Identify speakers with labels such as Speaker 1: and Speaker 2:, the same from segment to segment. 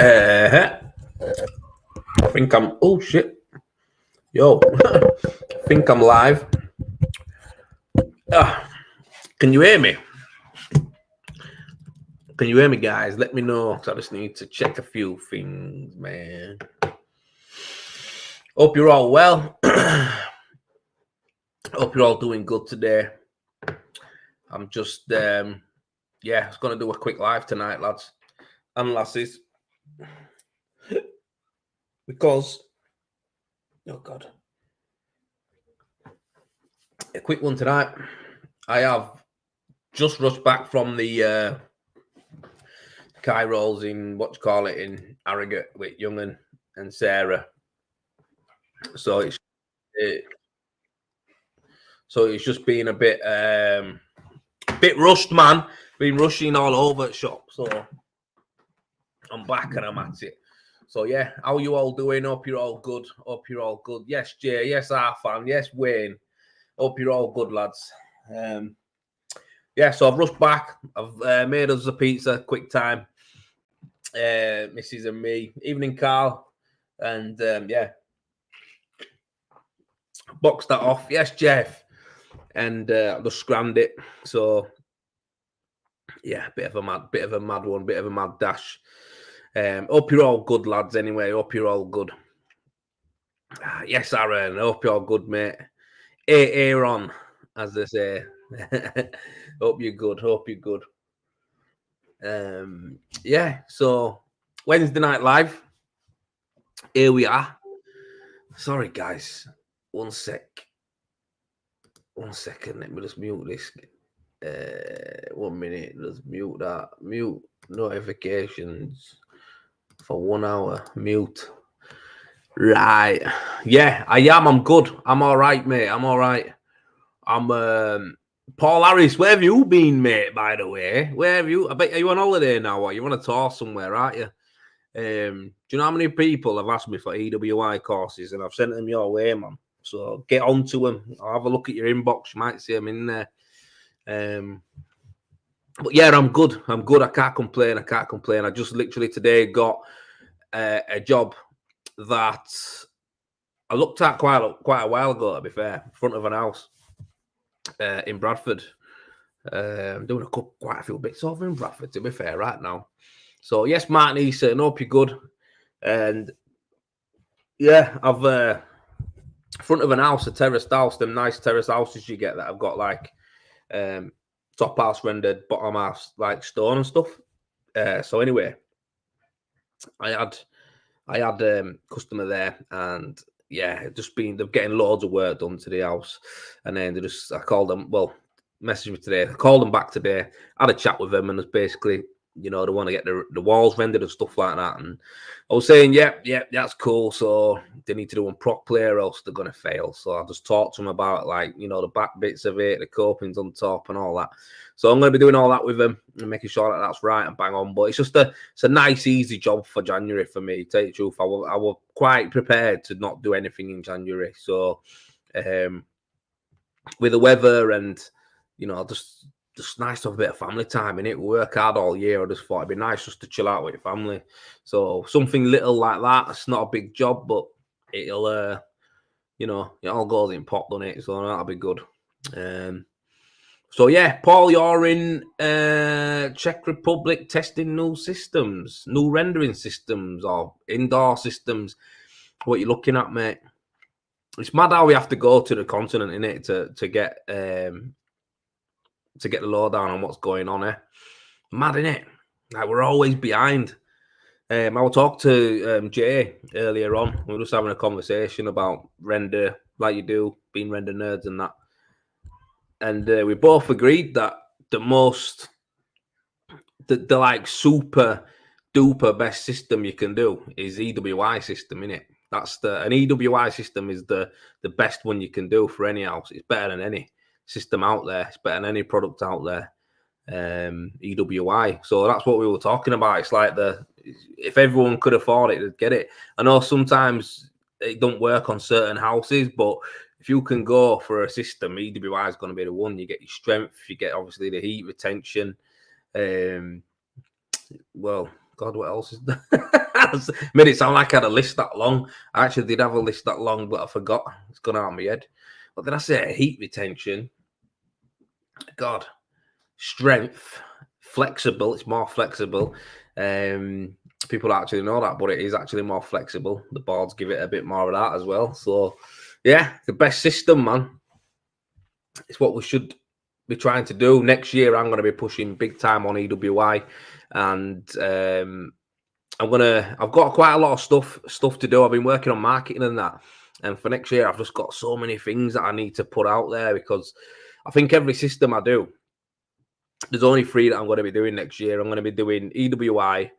Speaker 1: I think I'm. Oh shit! Yo, I think I'm live. Can you hear me? Can you hear me, guys? Let me know. I just need to check a few things, man. Hope you're all well. Hope you're all doing good today. I'm just, I was gonna do a quick live tonight, lads and lasses, because, oh god, a quick one tonight. I have just rushed back from the Kai rolls in in Harrogate with Young and Sarah. So it's just been a bit rushed, man. Been rushing all over the shop. So I'm back and I'm at it. So yeah, how you all doing? Hope you're all good. Hope you're all good. Yes, Jay. Yes, Arfan. Yes, Wayne. Hope you're all good, lads. So I've rushed back. I've made us a pizza, quick time. Mrs. and me. Evening, Carl. And boxed that off. Yes, Jeff. And just scrammed it. So yeah, bit of a mad one, bit of a mad dash. Hope you're all good, lads. Anyway, hope you're all good. Yes, Aaron. Hope you're all good, mate. Aaron, as they say. Hope you're good. Hope you're good. So Wednesday night live. Here we are. Sorry, guys. 1 sec. 1 second. Let me just mute this. 1 minute. Just mute that. Mute notifications for 1 hour. Mute. Right. Yeah, I am. I'm good. I'm all right, mate. I'm all right. I'm Paul Harris. Where have you been, mate? By the way, where have you? I bet are you on holiday now? Or you on a tour somewhere, aren't you? Do you know how many people have asked me for EWI courses, and I've sent them your way, man? So get on to them. I'll have a look at your inbox. You might see them in there. But yeah, I'm good. I'm good. I can't complain. I just literally today got a job that I looked at quite a while ago, to be fair, in front of an house in Bradford. I'm doing quite a few bits over in Bradford, to be fair, right now. So yes, Martin Eason, hope you're good. And yeah, I've front of an house, a terraced house, them nice terrace houses you get that I've got like top house rendered, bottom house like stone and stuff. So anyway, I had customer there, and yeah, they're getting loads of work done to the house, and then I called them. Well, messaged me today. I called them back today. Had a chat with them, and it's basically, they want to get the walls rendered and stuff like that. And I was saying, yeah, that's cool. So they need to do them properly, or else they're gonna fail. So I just talked to them about the back bits of it, the copings on top, and all that. So I'm going to be doing all that with them and making sure that that's right and bang on. But it's just it's a nice, easy job for January for me. To tell you the truth, I was quite prepared to not do anything in January. So with the weather and just nice to have a bit of family time in it. We work hard all year. I just thought it'd be nice just to chill out with your family. So something little like that. It's not a big job, but it'll it all goes in pot, doesn't it? So that'll be good. So yeah, Paul, you're in Czech Republic testing new rendering systems or indoor systems. What you looking at, mate? It's mad how we have to go to the continent, innit, to get the lowdown on what's going on here. Mad, innit? Like, we're always behind. I was talking to Jay earlier on. We were just having a conversation about render, like you do, being render nerds and that. And we both agreed that the like super duper best system you can do is EWI system, innit? An EWI system is the best one you can do for any house. It's better than any system out there. It's better than any product out there. EWI. So that's what we were talking about. It's like if everyone could afford it, they'd get it. I know sometimes it don't work on certain houses, but if you can go for a system, EWI is going to be the one. You get your strength, you get obviously the heat retention. Well, God, what else is there? Made it sound like I had a list that long. I actually did have a list that long, but I forgot. It's gone out of my head. What did I say? Heat retention. God. Strength. Flexible. It's more flexible. People actually know that, but it is actually more flexible. The boards give it a bit more of that as well. So, yeah, the best system, man. It's what we should be trying to do. Next year, I'm going to be pushing big time on EWI, and I've got quite a lot of stuff to do. I've been working on marketing and that, and for next year, I've just got so many things that I need to put out there, because I think every system I do, there's only 3 that I'm going to be doing next year. I'm going to be doing EWI,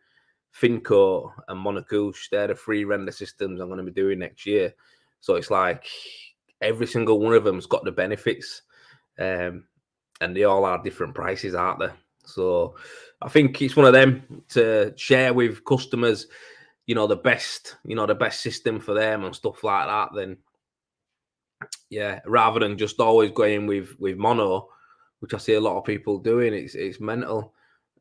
Speaker 1: Finco, and Monocouche. They're the 3 render systems I'm going to be doing next year. So it's like every single one of them's got the benefits, and they all are different prices, aren't they? So I think it's one of them to share with customers, the best system for them and stuff like that. Then, yeah, rather than just always going with mono, which I see a lot of people doing. It's mental.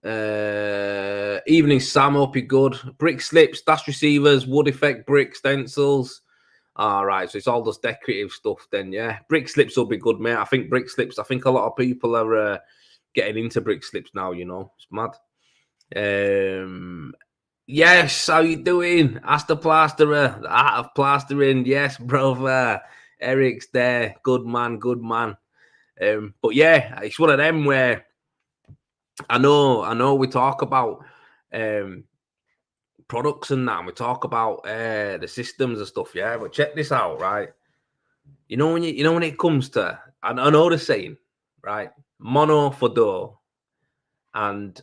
Speaker 1: Evening Sam, hope you're good. Brick slips, dash receivers, wood effect brick stencils. All right, so it's all just decorative stuff then, yeah. Brick slips will be good, mate. I think a lot of people are getting into brick slips now, It's mad. Yes, how you doing? Ask the plasterer, the art of plastering. Yes, brother. Eric's there. Good man. But yeah, it's one of them where I know we talk about products and that, and we talk about the systems and stuff, yeah. But check this out, right? When it comes to, I know the saying, right? Mono for door, and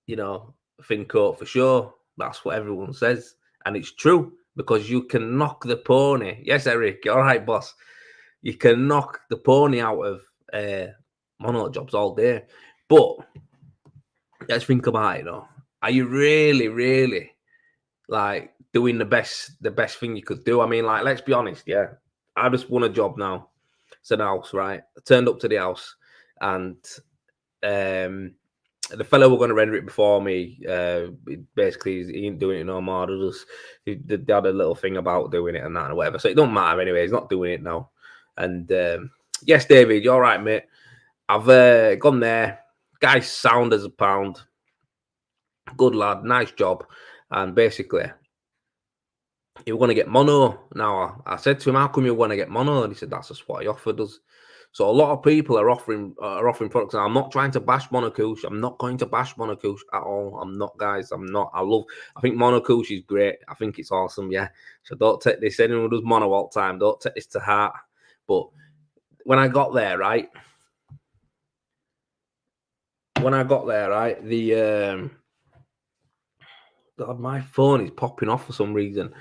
Speaker 1: Fincoat for sure. That's what everyone says, and it's true, because you can knock the pony. Yes, Eric, all right, boss. You can knock the pony out of mono jobs all day, but let's think about it though. Are you really, really like doing the best thing you could do? I mean, like, let's be honest, yeah. I just won a job now. It's an house, right? I turned up to the house, and the fellow were going to render it before me. Basically, he ain't doing it no more. They had a little thing about doing it and that and whatever. So it don't matter anyway. He's not doing it now. And yes, David, you're right, mate. I've gone there. Guy's sound as a pound. Good lad, nice job. And basically, you want to get mono. Now, I said to him, how come you want to get mono? And he said, that's just what he offered us. So a lot of people are offering products. And I'm not trying to bash Monocouche. I'm not going to bash Monocouche at all. I'm not, guys. I'm not. I think Monocouche is great. I think it's awesome, yeah. So don't take this. Anyone who does mono all the time, don't take this to heart. But when I got there, right? The God, my phone is popping off for some reason.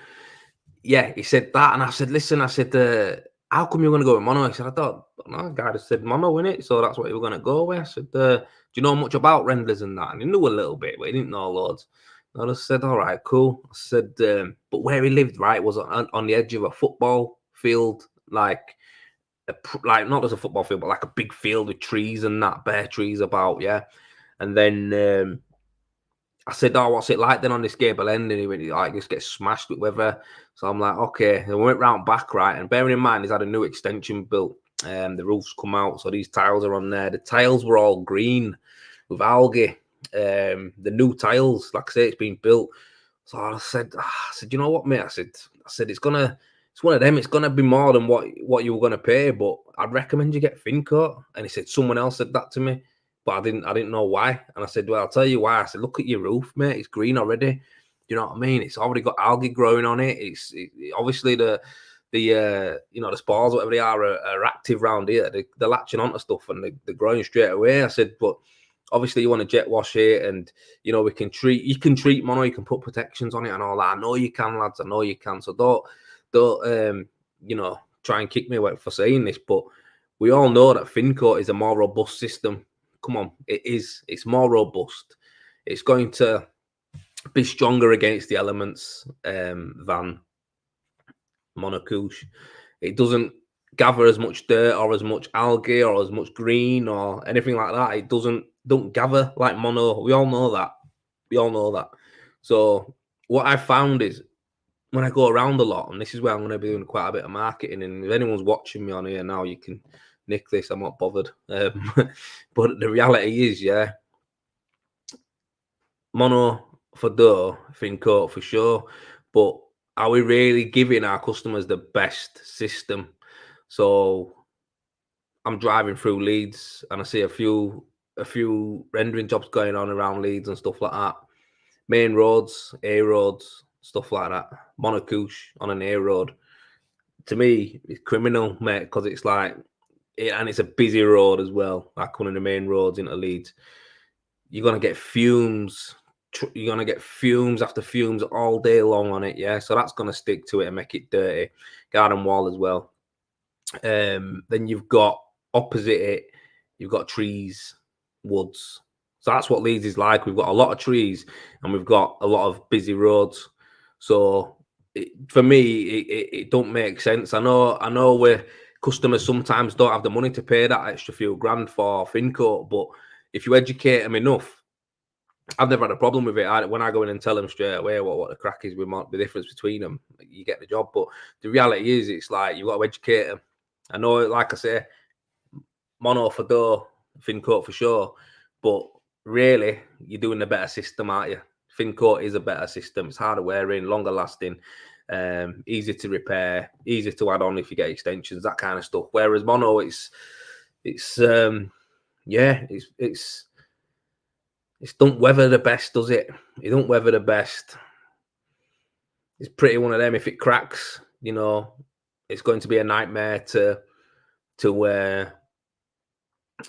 Speaker 1: Yeah, he said that, and I said, listen, how come you're going to go with mono? He said, I thought, no, guy just said mono, innit? So that's what you were going to go with. I said, do you know much about renders and that? And he knew a little bit, but he didn't know loads. And I just said, all right, cool. I said, but where he lived, right, was on the edge of a football field, like not as a football field, but like a big field with trees and that, bare trees about, yeah. And then I said, oh, what's it like then on this gable end? And he went, like, just get smashed with weather. So I'm like, okay. And we went round back, right? And bearing in mind, he's had a new extension built. The roof's come out, so these tiles are on there. The tiles were all green with algae. The new tiles, like I say, it's been built. So I said, you know what, mate? I said, it's one of them. It's gonna be more than what you were gonna pay, but I'd recommend you get Fincoat. And he said, someone else said that to me. But I didn't know why. And I said, well, I'll tell you why. I said, look at your roof, mate. It's green already. You know what I mean? It's already got algae growing on it. Obviously the spores, whatever they are active around here. They're latching onto stuff and they're growing straight away. I said, but obviously you want to jet wash it, and you can treat mono, you can put protections on it and all that. I know you can, lads. I know you can. So don't try and kick me away for saying this, but we all know that Fincoat is a more robust system. Come on, it is. It's more robust. It's going to be stronger against the elements than Monocouche. It doesn't gather as much dirt or as much algae or as much green or anything like that. It don't gather like mono. We all know that. So what I found is when I go around a lot, and this is where I'm going to be doing quite a bit of marketing. And if anyone's watching me on here now, you can nick this. I'm not bothered. But the reality is, yeah, mono for dough, thin coat for sure. But are we really giving our customers the best system? So I'm driving through Leeds and I see a few rendering jobs going on around Leeds and stuff like that. Main roads, A roads, stuff like that. Monocouche on an A road. To me, it's criminal, mate, because it's like, and it's a busy road as well, like one of the main roads into Leeds. You're gonna get fumes. You're gonna get fumes after fumes all day long on it, yeah. So that's gonna stick to it and make it dirty. Garden wall as well. Then you've got opposite it, you've got trees, woods. So that's what Leeds is like. We've got a lot of trees and we've got a lot of busy roads. So for me, it don't make sense. I know where customers sometimes don't have the money to pay that extra few grand for Fincoat, but if you educate them enough, I've never had a problem with it. When I go in and tell them straight away what the crack is with the difference between them, you get the job. But the reality is, it's like you've got to educate them. I know, like I say, mono for dough, thin coat for sure. But really, you're doing the better system, aren't you? Thin coat is a better system. It's harder wearing, longer lasting, easy to repair, easy to add on if you get extensions, that kind of stuff. Whereas mono, it's yeah, it's don't weather the best, does it? It don't weather the best. It's pretty one of them. If it cracks, it's going to be a nightmare to uh,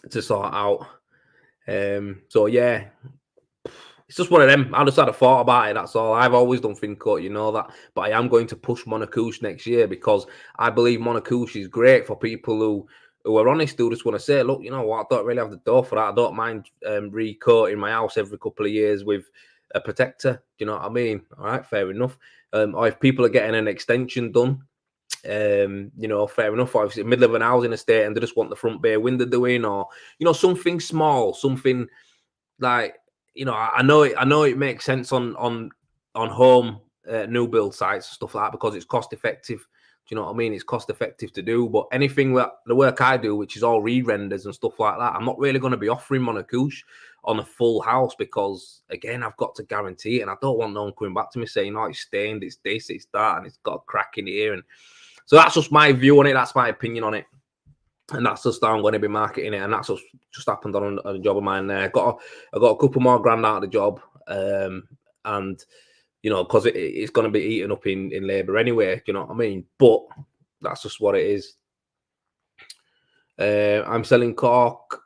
Speaker 1: to sort out. So yeah, it's just one of them. I just had a thought about it. That's all. I've always done Fincoat, you know that. But I am going to push Monocouche next year because I believe Monocouche is great for people who are honest, who just want to say, look, you know what, I don't really have the dough for that. I don't mind recoating my house every couple of years with a protector. Do you know what I mean? All right, fair enough. Or if people are getting an extension done, fair enough. Or if it's in the middle of an housing estate and they just want the front bay window doing, or something small, something like, I know it makes sense on home new build sites and stuff like that because it's cost effective. Do you know what I mean? It's cost effective to do, but anything that the work I do, which is all re-renders and stuff like that, I'm not really going to be offering Monocouche on a full house because, again, I've got to guarantee it, and I don't want no one coming back to me saying, "Oh, it's stained, it's this, it's that, and it's got a crack in here." And so that's just my view on it. That's my opinion on it. And that's just how I'm going to be marketing it. And that's just happened on a job of mine there. I got a couple more grand out of the job. And, because it's going to be eaten up in labour anyway. Do you know what I mean? But that's just what it is. I'm selling cork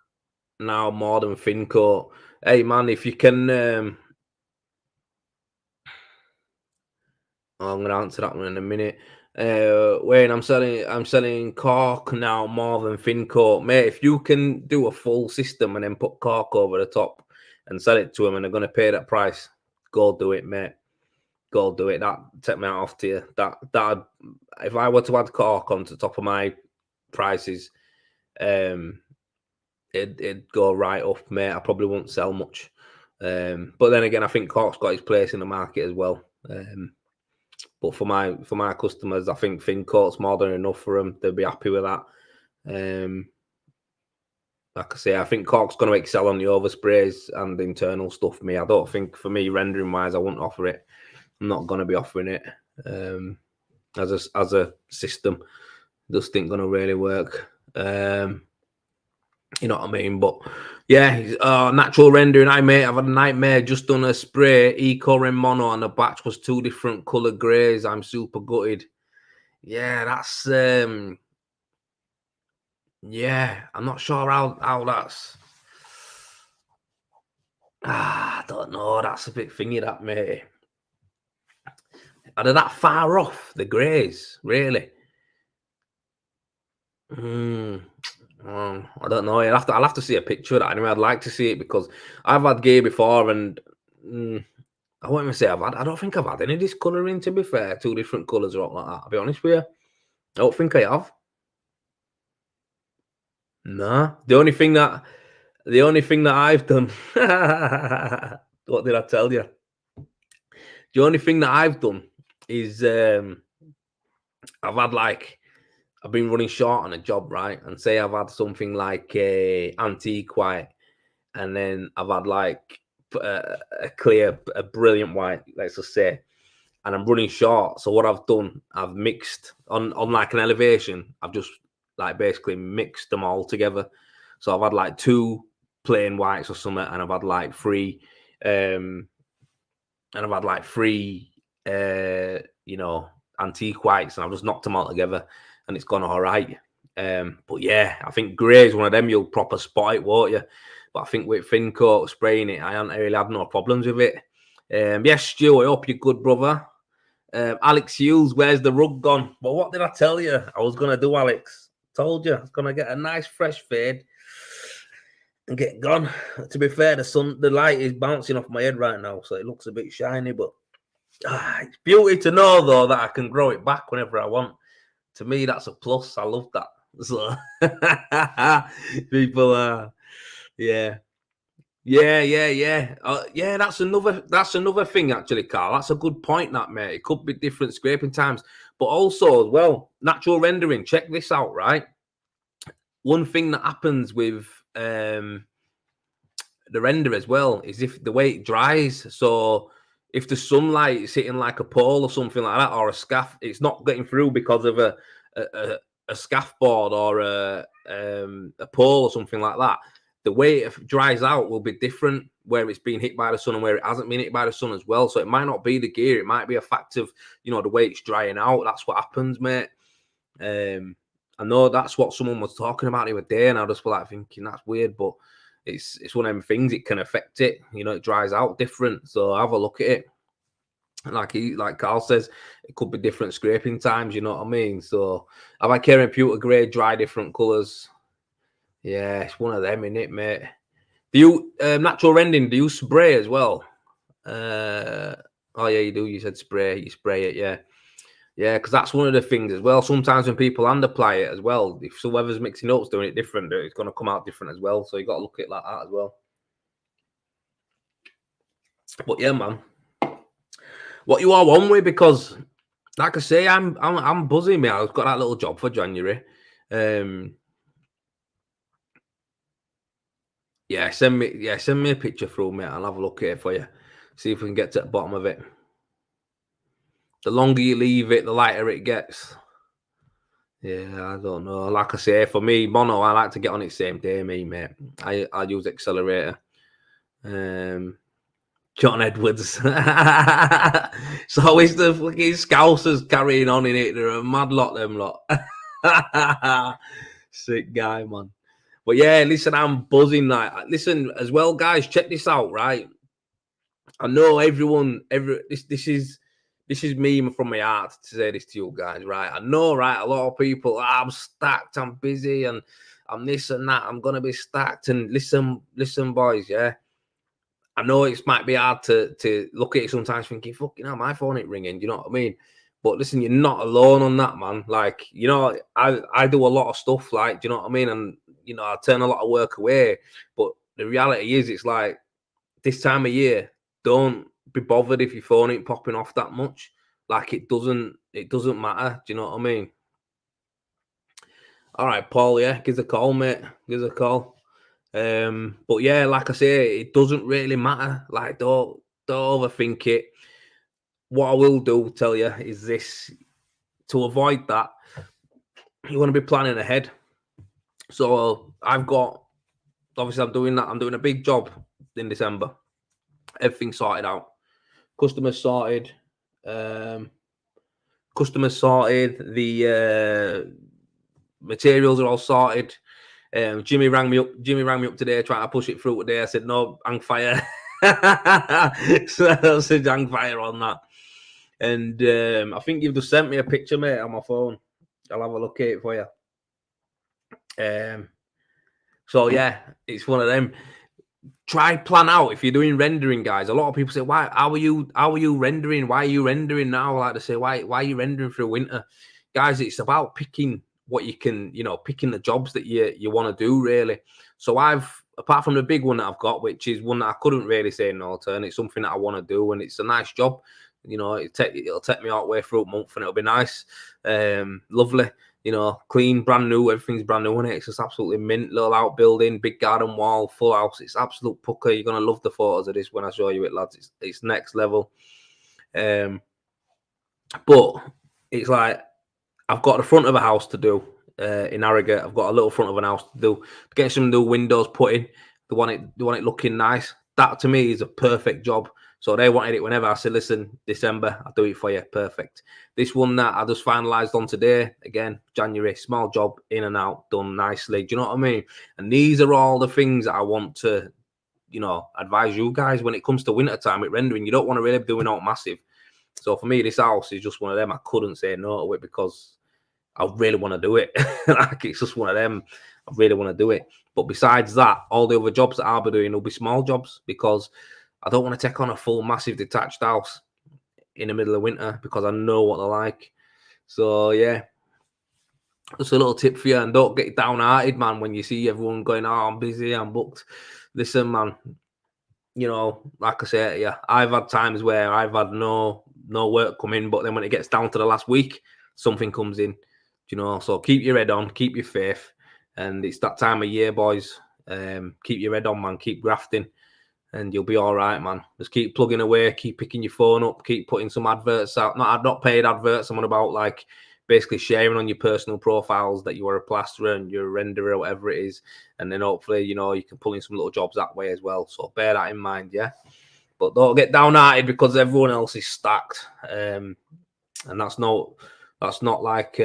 Speaker 1: now more than Fincoat. Hey, man, if you can... I'm going to answer that one in a minute. Wayne, I'm selling cork now more than Fincoat, mate. If you can do a full system and then put cork over the top and sell it to them, and they're going to pay that price, go do it, mate. Go do it. That take me out off to you. That if I were to add cork onto the top of my prices, it'd go right up, mate. I probably won't sell much. But then again, I think cork's got its place in the market as well. But for my customers, I think Fincoat's more than enough for them. They'll be happy with that. Like I say, I think cork's going to excel on the oversprays and the internal stuff for me. I don't think, for me, rendering wise, I wouldn't offer it. I'm not going to be offering it as a system. Just ain't going to really work. You know what I mean? But yeah, natural rendering. I've had a nightmare. Just done a spray, Eco Rem Mono, and the batch was 2 different colour greys. I'm super gutted. Yeah, that's yeah, I'm not sure how that's. I don't know. That's a bit thingy, that, mate. Are they that far off, the greys? Really? I don't know. I'll have to see a picture of that. Anyway, I'd like to see it because I've had gear before, and I won't even say I don't think I've had any discolouring. To be fair, 2 different colours or like that. I'll be honest with you. I don't think I have. Nah. The only thing that I've done. What did I tell you? The only thing that I've done is I've been running short on a job, right? And say I've had something like a antique white, and then I've had like a brilliant white, let's just say, and I'm running short. So what I've done, I've mixed on like an elevation. I've just like basically mixed them all together. So I've had like 2 plain whites or something, and I've had like 3, antique whites, and I've just knocked them all together, and it's gone all right. But yeah, I think grey is one of them you'll proper spot it, won't you? But I think with thin coat spraying it, I haven't really had no problems with it. Yes, Stu, I hope you're good, brother. Alex Hughes, where's the rug gone? Well, what did I tell you I was going to do, Alex? Told you I was going to get a nice fresh fade and get gone. To be fair, the light is bouncing off my head right now, so it looks a bit shiny, but it's beauty to know, though, that I can grow it back whenever I want. To me, that's a plus. I love that. So people yeah. Yeah, that's another thing, actually, Carl. That's a good point, that, mate. It could be different scraping times, but also as well, natural rendering. Check this out, right? One thing that happens with the render as well is if the way it dries. So if the sunlight is hitting like a pole or something like that, or a scaff, it's not getting through because of a scaffold or a pole or something like that. The way it dries out will be different where it's been hit by the sun and where it hasn't been hit by the sun as well. So it might not be the gear. It might be a fact of, the way it's drying out. That's what happens, mate. I know that's what someone was talking about the other day, and I just was like thinking that's weird, but it's one of them things. It can affect it. It dries out different. So have a look at it. Like Carl says, it could be different scraping times. You know what I mean? So have I carried pewter grey, dry different colours? Yeah, it's one of them, innit, mate? Do you natural rendering? Do you spray as well? Oh yeah, you do. You said spray. You spray it, yeah. Yeah, because that's one of the things as well. Sometimes when people hand apply it as well, if whoever's mixing up is doing it different, it's going to come out different as well. So you got to look at it like that as well. But yeah, man, what you are on with? Because, like I say, I'm buzzing, mate. I've got that little job for January. Yeah, send me a picture through, mate. I'll have a look at it for you. See if we can get to the bottom of it. The longer you leave it, the lighter it gets. Yeah, I don't know. Like I say, for me, mono, I like to get on it same day, mate. I use accelerator. John Edwards. It's always the fucking Scousers carrying on in it. They're a mad lot, them lot. Sick guy, man. But yeah, listen, I'm buzzing. Listen, as well, guys, check this out, right? I know this is me from my heart to say this to you guys, right? I know, right? A lot of people, I'm stacked, I'm busy, and I'm this and that. I'm gonna be stacked. And listen, boys, yeah. I know it might be hard to look at it sometimes, thinking, "Fucking hell, my phone ain't ringing." Do you know what I mean? But listen, you're not alone on that, man. Like, I do a lot of stuff, like, do you know what I mean? And I turn a lot of work away. But the reality is, it's like this time of year, don't be bothered if your phone ain't popping off that much. Like, it doesn't matter. Do you know what I mean? All right, Paul. Yeah, give us a call, mate. Give us a call. But yeah, like I say, it doesn't really matter. Like, don't overthink it. What I will tell you is this: to avoid that, you want to be planning ahead. So obviously I'm doing that. I'm doing a big job in December. Everything's sorted out. Customers sorted. The materials are all sorted. Jimmy rang me up today trying to push it through today. I said no, hang fire. So I said hang fire on that. And I think you've just sent me a picture, mate, on my phone. I'll have a look at it for you. So yeah, it's one of them. Try plan out if you're doing rendering, guys. A lot of people say, "Why? How are you rendering? Why are you rendering now?" I like to say, "Why are you rendering through winter?" Guys, it's about picking what you can, picking the jobs that you want to do, really. So apart from the big one that I've got, which is one that I couldn't really say no to, and it's something that I want to do, and it's a nice job. You know, it'll take me all the way through a month, and it'll be nice, lovely. You know, clean, brand new. Everything's brand new in it. It's just absolutely mint. Little outbuilding, big garden wall, full house. It's absolute pucker. You're gonna love the photos of this when I show you it, lads. It's next level. But it's like I've got the front of a house to do in Harrogate. I've got a little front of an house to do. Get some new windows put in. They want it looking nice. That to me is a perfect job. So they wanted it whenever. I said, listen, December, I'll do it for you. Perfect. This one that I just finalised on today, again, January, small job, in and out, done nicely. Do you know what I mean? And these are all the things that I want to, you know, advise you guys when it comes to winter time with rendering. You don't want to really be doing all massive. So for me, this house is just one of them. I couldn't say no to it because I really want to do it. Like, it's just one of them. I really want to do it. But besides that, all the other jobs that I'll be doing will be small jobs because I don't want to take on a full, massive detached house in the middle of winter because I know what they're like. So, yeah, just a little tip for you. And don't get downhearted, man, when you see everyone going, oh, I'm busy, I'm booked. Listen, man, you know, like I said, yeah, I've had times where I've had no work come in, but then when it gets down to the last week, something comes in, you know. So keep your head on, keep your faith, and it's that time of year, boys. Keep your head on, man. Keep grafting, and you'll be all right, man. Just keep plugging away, keep picking your phone up, keep putting some adverts out. Not paid adverts. I'm on about like basically sharing on your personal profiles that you are a plasterer and you're a renderer or whatever it is, and then hopefully, you know, you can pull in some little jobs that way as well. So bear that in mind, yeah. But don't get downhearted because everyone else is stacked, and that's not like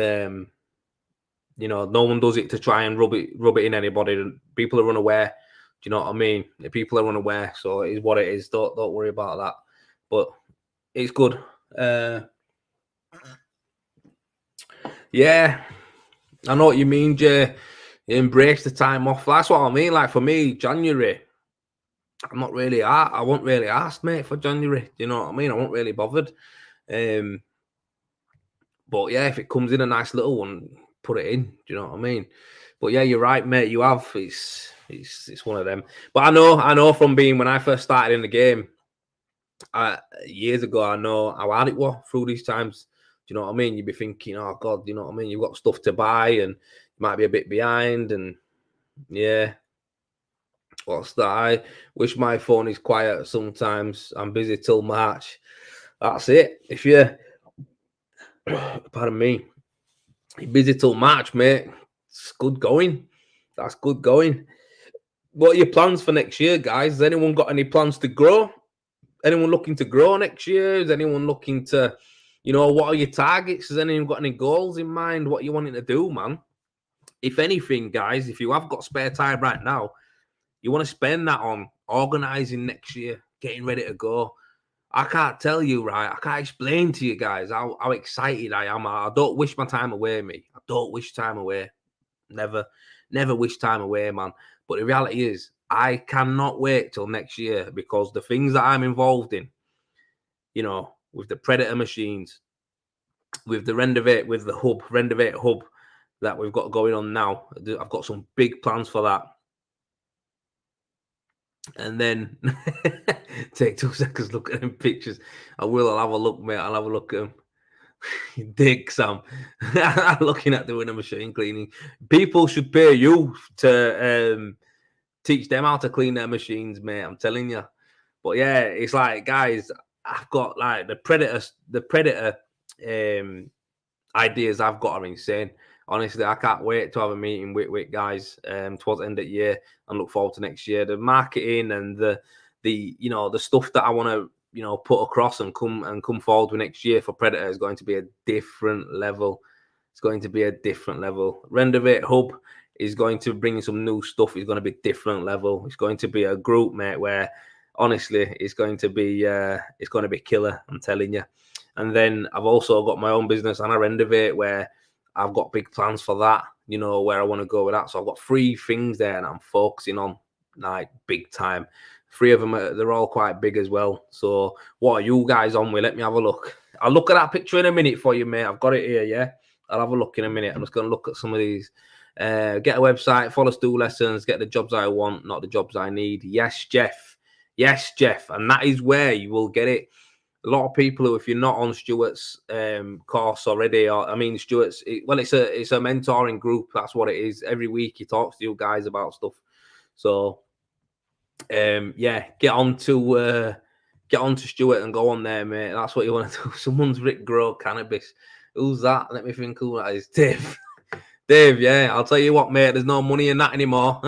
Speaker 1: you know, no one does it to try and rub it in anybody. People are unaware. Do you know what I mean? The people are unaware, so it is what it is. Don't worry about that. But it's good. Yeah, I know what you mean, Jay. You embrace the time off. That's what I mean. Like for me, January, I'm not really. I won't really ask, mate, for January. Do you know what I mean? I won't really bothered. But yeah, if it comes in a nice little one, put it in. Do you know what I mean? But yeah, you're right, mate. You have. It's one of them. But I know from being when I first started in the game years ago. I know how hard it was through these times. Do you know what I mean? You'd be thinking, oh God, you know what I mean? You've got stuff to buy and you might be a bit behind. And yeah, what's that? I wish my phone is quiet sometimes. I'm busy till March. That's it. If you, pardon me, you're busy till March, mate. It's good going. That's good going. What are your plans for next year, guys? Has anyone got any plans to grow? Anyone looking to grow next year? Is anyone looking to, you know, what are your targets? Has anyone got any goals in mind? What you wanting to do, man? If anything, guys, if you have got spare time right now, you want to spend that on organising next year, getting ready to go. I can't tell you, right? I can't explain to you guys how excited I am. I don't wish my time away, me. I don't wish time away. Never wish time away, man. But the reality is, I cannot wait till next year because the things that I'm involved in, you know, with the Predator machines, with the Rendervate, with the Rendervate hub that we've got going on now, I've got some big plans for that. And then take 2 seconds, look at them pictures. I'll have a look, mate. I'll have a look at them. Dick, Sam. Looking at doing a machine cleaning. People should pay you to teach them how to clean their machines, mate. I'm telling you. But yeah, it's like, guys, I've got like the Predator ideas I've got are insane. Honestly, I can't wait to have a meeting with guys towards the end of the year and look forward to next year. The marketing and the you know, the stuff that I want to, you know, put across and come forward with next year for Predator is going to be a different level. It's going to be a different level. Rendervate Hub is going to bring in some new stuff. It's going to be different level. It's going to be a group, mate, where honestly it's going to be killer, I'm telling you. And then I've also got my own business and I Rendervate where I've got big plans for that, you know, where I want to go with that. So I've got 3 things there and I'm focusing on like big time. 3 of them, they're all quite big as well. So what are you guys on with? Let me have a look. I'll look at that picture in a minute for you, mate. I've got it here, yeah? I'll have a look in a minute. I'm just going to look at some of these. Get a website, follow Stu lessons, get the jobs I want, not the jobs I need. Yes, Jeff. Yes, Jeff. And that is where you will get it. a lot of people who, if you're not on Stuart's course already, or I mean, Stuart's, it's a mentoring group. That's what it is. Every week he talks to you guys about stuff. So yeah, get on to Stuart and go on there, mate. That's what you want to do. Someone's Rick Grow Cannabis. Who's that? Let me think who that is. Dave. Dave, yeah, I'll tell you what, mate, there's no money in that anymore.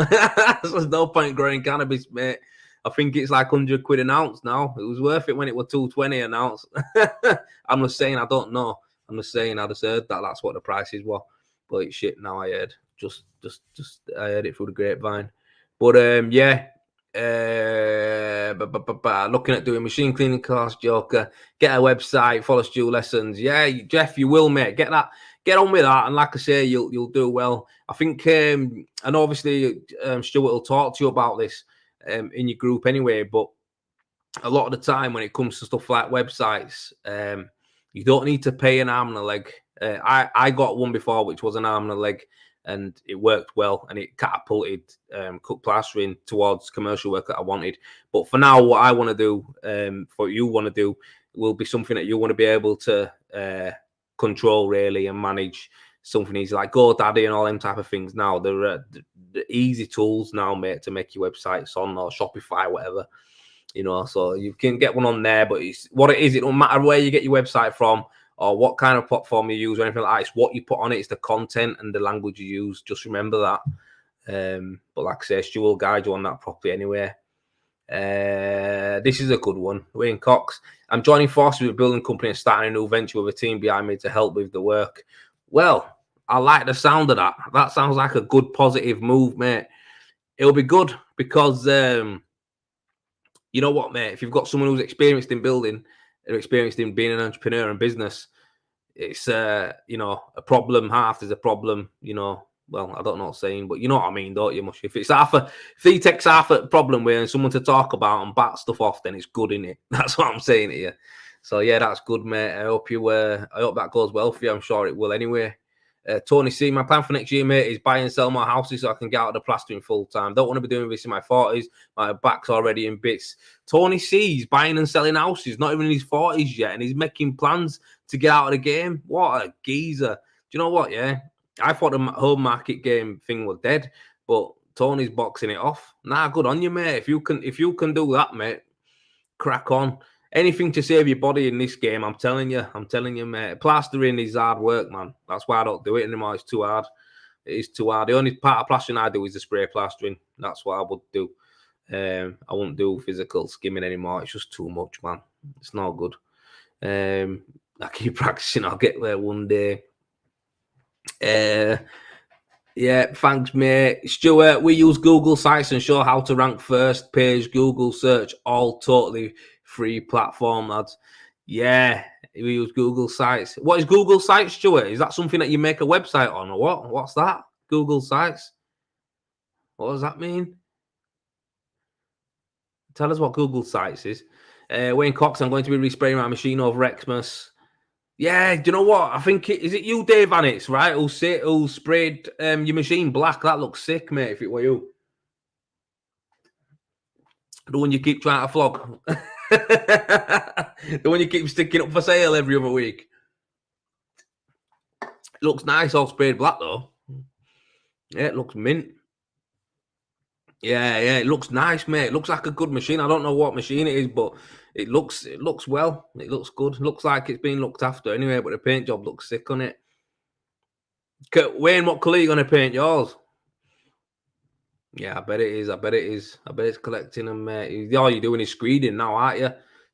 Speaker 1: There's no point growing cannabis, mate. I think it's like 100 quid an ounce now. It was worth it when it was 220 an ounce. I'm just saying, I don't know. I'm just saying, I just heard that that's what the prices were. But it's shit now, I heard. Just I heard it through the grapevine. But yeah. Looking at doing machine cleaning course, Joker. Get a website, follow Stu lessons. Yeah, Jeff, you will, mate. Get on with that, and like I say, you'll do well. I think, and obviously, Stuart will talk to you about this in your group anyway. But a lot of the time, when it comes to stuff like websites, you don't need to pay an arm and a leg. I got one before, which was an arm and a leg, and it worked well, and it catapulted cut plastering towards commercial work that I wanted. But for now, what I want to do, what you want to do, will be something that you want to be able to control really and manage. Something easy like GoDaddy and all them type of things. Now they're the easy tools now, mate, to make your websites on, or Shopify, whatever. So you can get one on there. But it's what it is. It don't matter where you get your website from, or what kind of platform you use or anything like that. It's what you put on it. It's the content and the language you use. Just remember that. But like I say, Stu will guide you on that properly anyway. This is a good one. Wayne Cox. I'm joining forces with a building company and starting a new venture with a team behind me to help with the work. Well, I like the sound of that. That sounds like a good, positive move, mate. It'll be good because, you know what, mate? If you've got someone who's experienced in building, or experienced in being an entrepreneur and business, it's a problem half is a problem. Well, I don't know what I'm saying, but you know what I mean, don't you? If he takes half a problem with and someone to talk about and bat stuff off, then it's good, innit? That's what I'm saying to you. So yeah, that's good, mate. I hope that goes well for you. I'm sure it will anyway. Tony C, my plan for next year, mate, is buy and sell more houses so I can get out of the plastering full time. Don't want to be doing this in my 40s. My back's already in bits. Tony C, he's buying and selling houses, not even in his 40s yet, and he's making plans to get out of the game. What a geezer. Do you know what, yeah? I thought the home market game thing was dead, but Tony's boxing it off. Nah, good on you, mate. If you can do that, mate, crack on. Anything to save your body in this game, I'm telling you, mate. Plastering is hard work, man. That's why I don't do it anymore. It's too hard. It is too hard. The only part of plastering I do is the spray plastering. That's what I would do. I won't do physical skimming anymore. It's just too much, man. It's not good. I keep practicing. I'll get there one day. Yeah, thanks, mate. Stuart, we use Google Sites and show how to rank first page, Google search, all totally free platform, lads. Yeah, we use Google Sites. What is Google Sites, Stuart? Is that something that you make a website on, or what? What's that? Google Sites? What does that mean? Tell us what Google Sites is. Wayne Cox, I'm going to be respraying my machine over Xmas. Yeah, do you know what? I think is it you, Dave Annitz, right? Who sprayed your machine black? That looks sick, mate. If it were you, the one you keep trying to flog, the one you keep sticking up for sale every other week. It looks nice, all sprayed black though. Yeah, it looks mint. Yeah, it looks nice, mate. It looks like a good machine. I don't know what machine it is, but it looks well. It looks good. It looks like it's been looked after anyway, but the paint job looks sick on it. Wayne, what colour are you going to paint yours? Yeah, I bet it is. I bet it's collecting them, mate. All you're doing is screeding now, aren't you?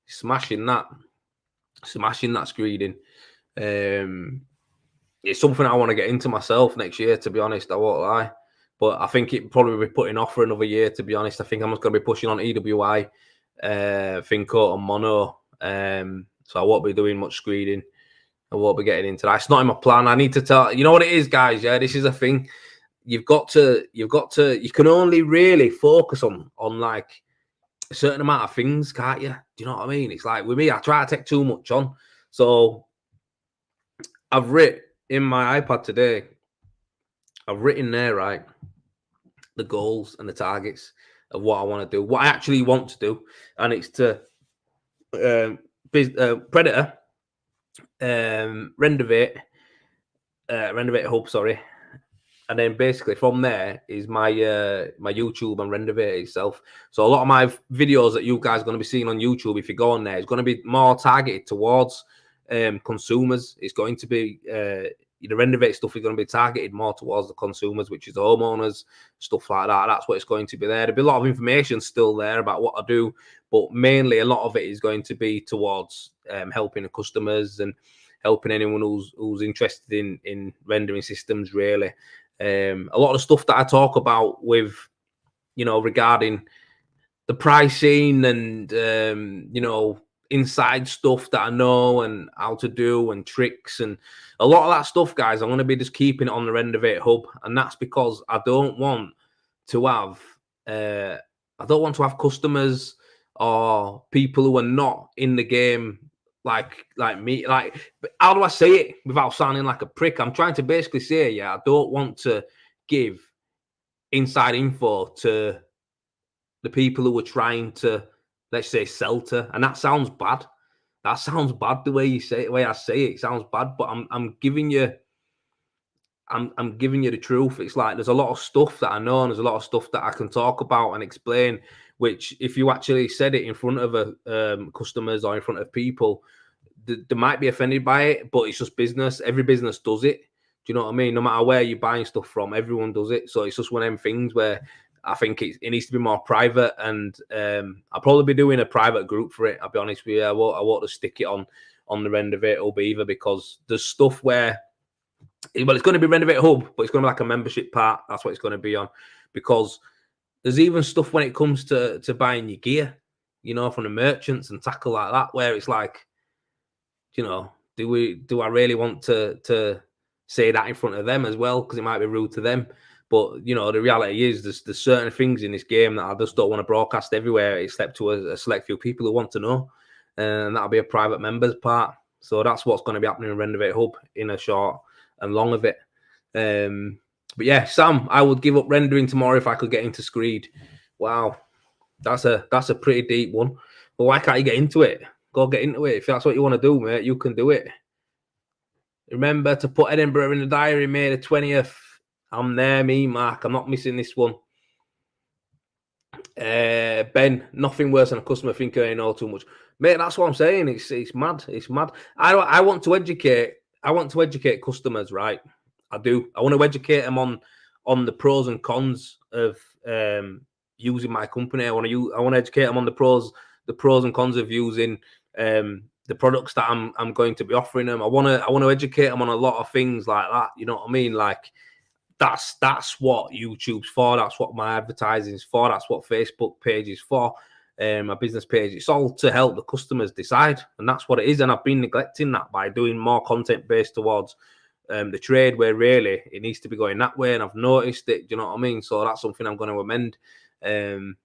Speaker 1: Smashing that screeding. It's something I want to get into myself next year, to be honest. I won't lie. But I think it probably be putting off for another year, to be honest. I think I'm just going to be pushing on EWI, Fincoat and Mono. So I won't be doing much screeding. I won't be getting into that. It's not in my plan. I need to tell you know what it is, guys. Yeah, this is a thing. You can only really focus on like a certain amount of things, can't you? Do you know what I mean? It's like with me, I try to take too much on. So I've written in my iPad today, I've written there, right, the goals and the targets of what I want to do, what I actually want to do. And it's to Predator, Renovate Hub, sorry. And then basically from there is my my YouTube and Renovate itself. So a lot of my videos that you guys are going to be seeing on YouTube, if you go on there, is going to be more targeted towards consumers. It's going to be the Renovate stuff is going to be targeted more towards the consumers, which is the homeowners, stuff like that. That's what it's going to be there. There'll be a lot of information still there about what I do, but mainly a lot of it is going to be towards helping the customers and helping anyone who's interested in rendering systems, really. A lot of the stuff that I talk about with, regarding the pricing and, inside stuff that I know and how to do and tricks and a lot of that stuff, guys, I'm going to be just keeping it on the Renovate Hub. And that's because I don't want to have customers or people who are not in the game like me. Like, how do I say it without sounding like a prick? I'm trying to basically say, I don't want to give inside info to the people who are trying to, let's say, sell to, and that sounds bad. That sounds bad the way you say it, the way I say it. It sounds bad, but I'm giving you the truth. It's like there's a lot of stuff that I know and there's a lot of stuff that I can talk about and explain, which if you actually said it in front of customers or in front of people, they might be offended by it, but it's just business. Every business does it. Do you know what I mean? No matter where you're buying stuff from, everyone does it. So it's just one of them things where I think it needs to be more private, and I'll probably be doing a private group for it. I'll be honest with you. I won't just stick it on the Renovate Hub either, because there's stuff where, well, it's going to be Renovate Hub, but it's going to be like a membership part. That's what it's going to be on, because there's even stuff when it comes to buying your gear, from the merchants and tackle like that, where it's like, do I really want to say that in front of them as well, because it might be rude to them. But the reality is there's certain things in this game that I just don't want to broadcast everywhere, except to a select few people who want to know, and that'll be a private members part. So that's what's going to be happening in Renovate Hub in a short and long of it. But yeah, Sam, I would give up rendering tomorrow if I could get into Screed. Wow, that's a pretty deep one. But why can't you get into it? Go get into it. If that's what you want to do, mate, you can do it. Remember to put Edinburgh in the diary, May the 20th. I'm there, me, Mark. I'm not missing this one. Ben, nothing worse than a customer thinking I know too much. Mate, that's what I'm saying. It's mad. It's mad. I want to educate. I want to educate customers, right? I do. I want to educate them on the pros and cons of using my company. I want to educate them on the pros and cons of using the products that I'm going to be offering them. I want to educate them on a lot of things like that. You know what I mean? Like, that's what YouTube's for. That's what my advertising is for. That's what Facebook page is for. My business page. It's all to help the customers decide, and that's what it is. And I've been neglecting that by doing more content based towards the trade, where really it needs to be going that way. And I've noticed it. Do you know what I mean? So that's something I'm going to amend. And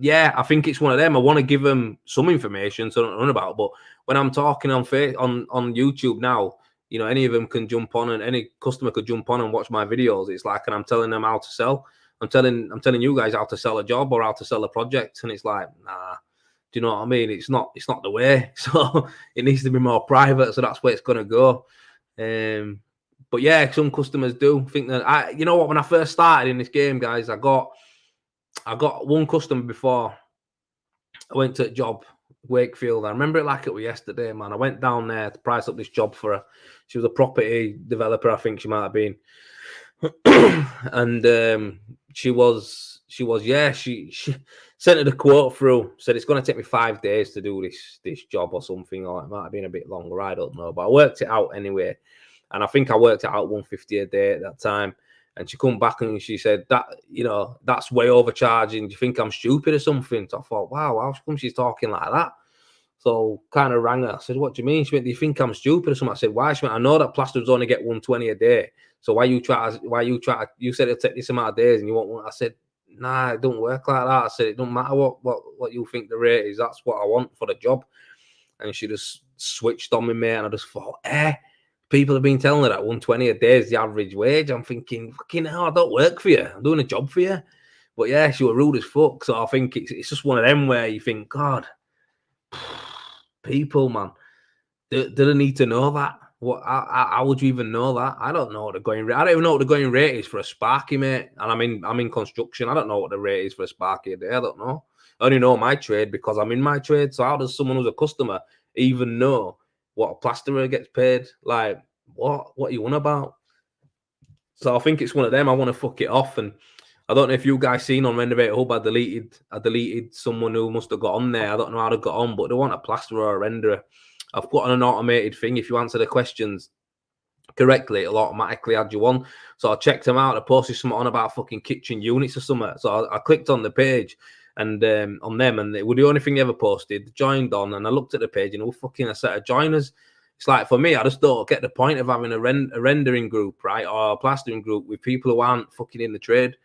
Speaker 1: yeah, I think it's one of them. I want to give them some information so I don't know about. But when I'm talking on YouTube now, any of them can jump on, and any customer could jump on and watch my videos. It's like, and I'm telling them how to sell. I'm telling you guys how to sell a job or how to sell a project, and it's like, nah. Do you know what I mean? It's not the way. So it needs to be more private. So that's where it's gonna go. But yeah, some customers do think that when I first started in this game, guys, I got one customer before I went to a job, Wakefield. I remember it like it was yesterday, man. I went down there to price up this job for her. She was a property developer, I think she might have been. And she sent her the quote through, said it's going to take me 5 days to do this job or something, or it might have been a bit longer, I don't know, but I worked it out anyway, and I think I worked it out 150 a day at that time. And she come back and she said that that's way overcharging. Do you think I'm stupid or something? So I thought, wow, how come she's talking like that? So kind of rang her. I said, what do you mean? She went, do you think I'm stupid or something? I said, why? She went, I know that plasters only get 120 a day. So you said it'll take this amount of days and you want one. I said, nah, it don't work like that. I said, it don't matter what you think the rate is. That's what I want for the job. And she just switched on me, mate. And I just thought, people have been telling her that 120 a day is the average wage. I'm thinking, fucking hell, I don't work for you. I'm doing a job for you. But yeah, she was rude as fuck. So I think it's just one of them where you think, God, people, man. Do they need to know that? What? How would you even know that? I don't know what the going rate. I don't even know what the going rate is for a Sparky, mate. And I'm in construction. I don't know what the rate is for a Sparky a day. I don't know. I only know my trade because I'm in my trade. So how does someone who's a customer even know what a plasterer gets paid? Like, what? What are you on about? So I think it's one of them. I want to fuck it off. And I don't know if you guys seen on Renovate Hub, I deleted someone who must have got on there. I don't know how they got on, but they want a plasterer or a renderer. I've put on an automated thing. If you answer the questions correctly, it'll automatically add you on. So I checked them out. I posted something on about fucking kitchen units or something. So I clicked on the page and on them, and they were the only thing they ever posted. Joined on, and I looked at the page, and it was fucking a set of joiners. It's like, for me, I just don't get the point of having a rendering group, right, or a plastering group with people who aren't fucking in the trade.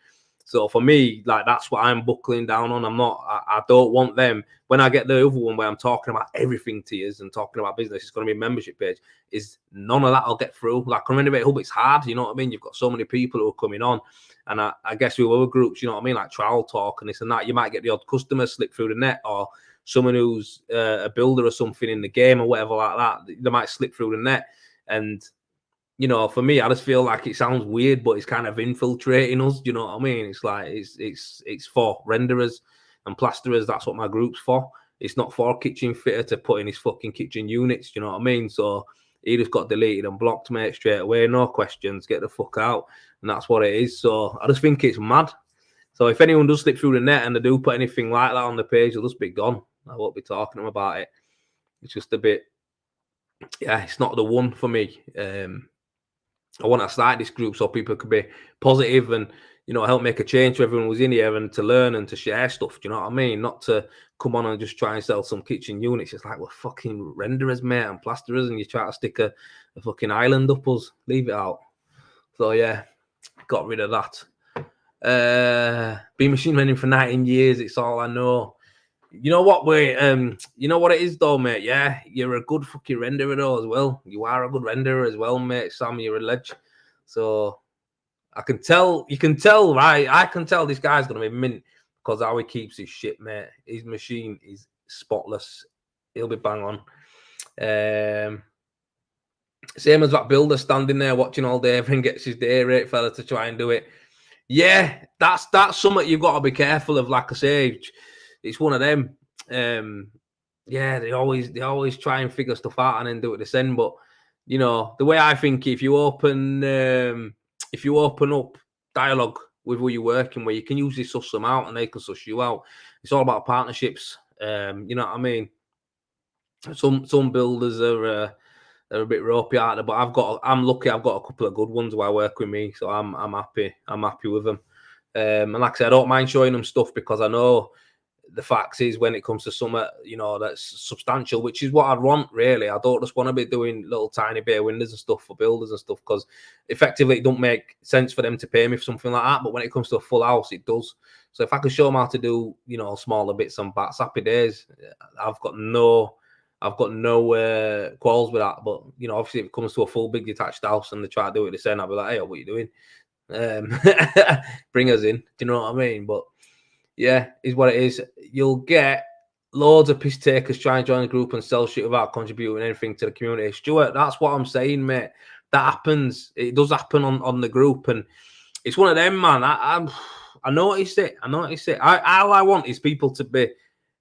Speaker 1: So for me, like, that's what I'm buckling down on. I don't want them. When I get the other one where I'm talking about everything to you and talking about business, it's going to be a membership page, is none of that I'll get through. Like, on Renovate Hub, it's hard, you know what I mean? You've got so many people who are coming on. And I guess with other groups, you know what I mean, like Trial Talk and this and that, you might get the odd customer slip through the net, or someone who's a builder or something in the game or whatever like that, they might slip through the net. And, you know, for me, I just feel like it sounds weird, but it's kind of infiltrating us. Do you know what I mean? It's like, it's for renderers and plasterers. That's what my group's for. It's not for a kitchen fitter to put in his fucking kitchen units. Do you know what I mean? So he just got deleted and blocked, mate, straight away. No questions. Get the fuck out. And that's what it is. So I just think it's mad. So if anyone does slip through the net and they do put anything like that on the page, they'll just be gone. I won't be talking to them about it. It's just a bit, yeah, it's not the one for me. I want to start this group so people could be positive and, you know, help make a change to everyone who's in here and to learn and to share stuff. Do you know what I mean? Not to come on and just try and sell some kitchen units. It's like, we're fucking renderers, mate, and plasterers, and you try to stick a fucking island up us. Leave it out. So, yeah, got rid of that. Been machine learning for 19 years. It's all I know. You know what, you know what it is though, mate? Yeah, you're a good fucking renderer though as well. You are a good renderer as well, mate. Sam, you're a ledge. So I can tell, you can tell, right? I can tell this guy's gonna be mint because how he keeps his shit, mate. His machine is spotless. He'll be bang on. Same as that builder standing there watching all day, everyone gets his day rate fella to try and do it. Yeah, that's something you've got to be careful of. Like I say, it's one of them. Yeah, they always try and figure stuff out and then do it the same. But you know, the way I think, if you open up dialogue with who you're working with, you can usually suss them out and they can suss you out. It's all about partnerships. You know what I mean? Some builders are a bit ropey out there, but I'm lucky. I've got a couple of good ones who I work with me, so I'm happy. I'm happy with them. And like I said, I don't mind showing them stuff because I know the facts is when it comes to something, you know, that's substantial, which is what I'd want, really. I don't just want to be doing little tiny bare windows and stuff for builders and stuff, because effectively it don't make sense for them to pay me for something like that. But when it comes to a full house, it does. So if I could show them how to do, you know, smaller bits and bats, happy days. I've got no quarrels with that. But, you know, obviously if it comes to a full big detached house and they try to do it the same, I'll be like, hey, what are you doing? Bring us in. Do you know what I mean? But yeah, is what it is. You'll get loads of piss takers trying to join the group and sell shit without contributing anything to the community. Stuart, that's what I'm saying, mate. That happens. It does happen on the group, and it's one of them, man. I noticed it. All I want is people to be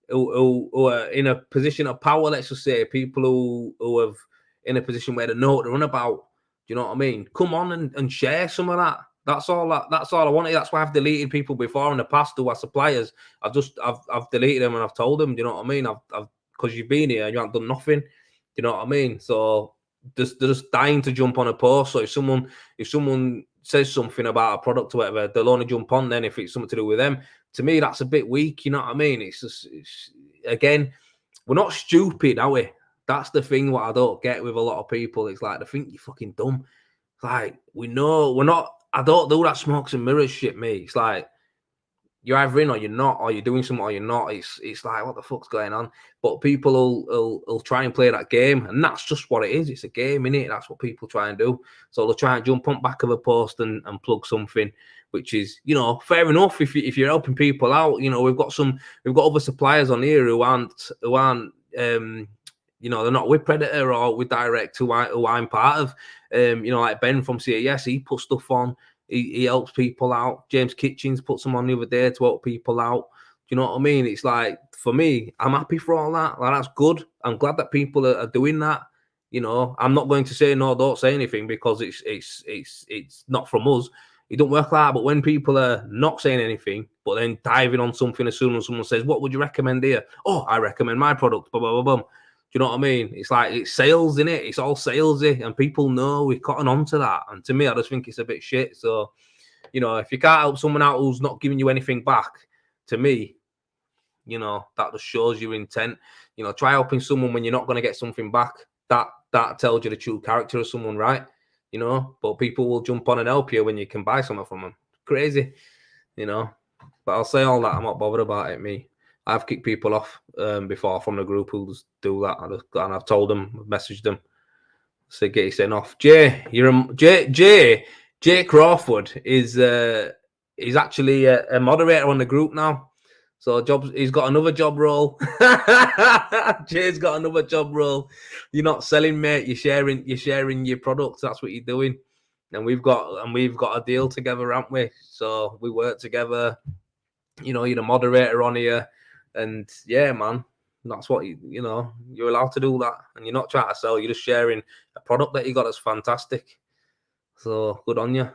Speaker 1: who are in a position of power. Let's just say people who have in a position where they know what they're on about. Do you know what I mean? Come on and share some of that. That's all I wanted. That's why I've deleted people before in the past who are suppliers. I've deleted them and I've told them. Do you know what I mean? I've because you've been here and you haven't done nothing. Do you know what I mean? So they're just dying to jump on a post. So if someone says something about a product or whatever, they'll only jump on then if it's something to do with them. To me, that's a bit weak. You know what I mean? Again, we're not stupid, are we? That's the thing. What I don't get with a lot of people, it's like they think you're fucking dumb. Like, we know we're not. I don't do that smokes and mirrors shit, mate. It's like you're either in or you're not, or you're doing something or you're not. It's like, what the fuck's going on? But people will try and play that game, and that's just what it is. It's a game, innit? That's what people try and do. So they'll try and jump on back of a post and plug something, which is, you know, fair enough if you're helping people out. You know, we've got other suppliers on here who aren't you know, they're not with Predator or with Direct, who I'm part of. You know, like Ben from CAS, he puts stuff on. He helps people out. James Kitchens put some on the other day to help people out. Do you know what I mean? It's like, for me, I'm happy for all that. Like, that's good. I'm glad that people are doing that. You know, I'm not going to say no, don't say anything, because it's not from us. It don't work like that. But when people are not saying anything, but then diving on something as soon as someone says, "What would you recommend here?" "Oh, I recommend my product." Blah, blah, blah, blah. Do you know what I mean? It's like, it's sales, isn't it? It's all salesy, and people know we've cotton on to that. And to me, I just think it's a bit shit. So, you know, if you can't help someone out who's not giving you anything back, to me, you know, that just shows your intent. You know, try helping someone when you're not going to get something back. That tells you the true character of someone, right? You know, but people will jump on and help you when you can buy something from them. Crazy, you know. But I'll say all that. I'm not bothered about it, me. I've kicked people off before from the group who just do that. And I've told them, messaged them, say, get you sent off. Jay Crawford is he's actually a moderator on the group now. So he's got another job role. Jay's got another job role. You're not selling, mate. You're sharing your products. That's what you're doing. And we've got a deal together, haven't we? So we work together. You know, you're the moderator on here, and yeah, man, that's what you know. You're allowed to do that, and you're not trying to sell. You're just sharing a product that you got that's fantastic. So good on you.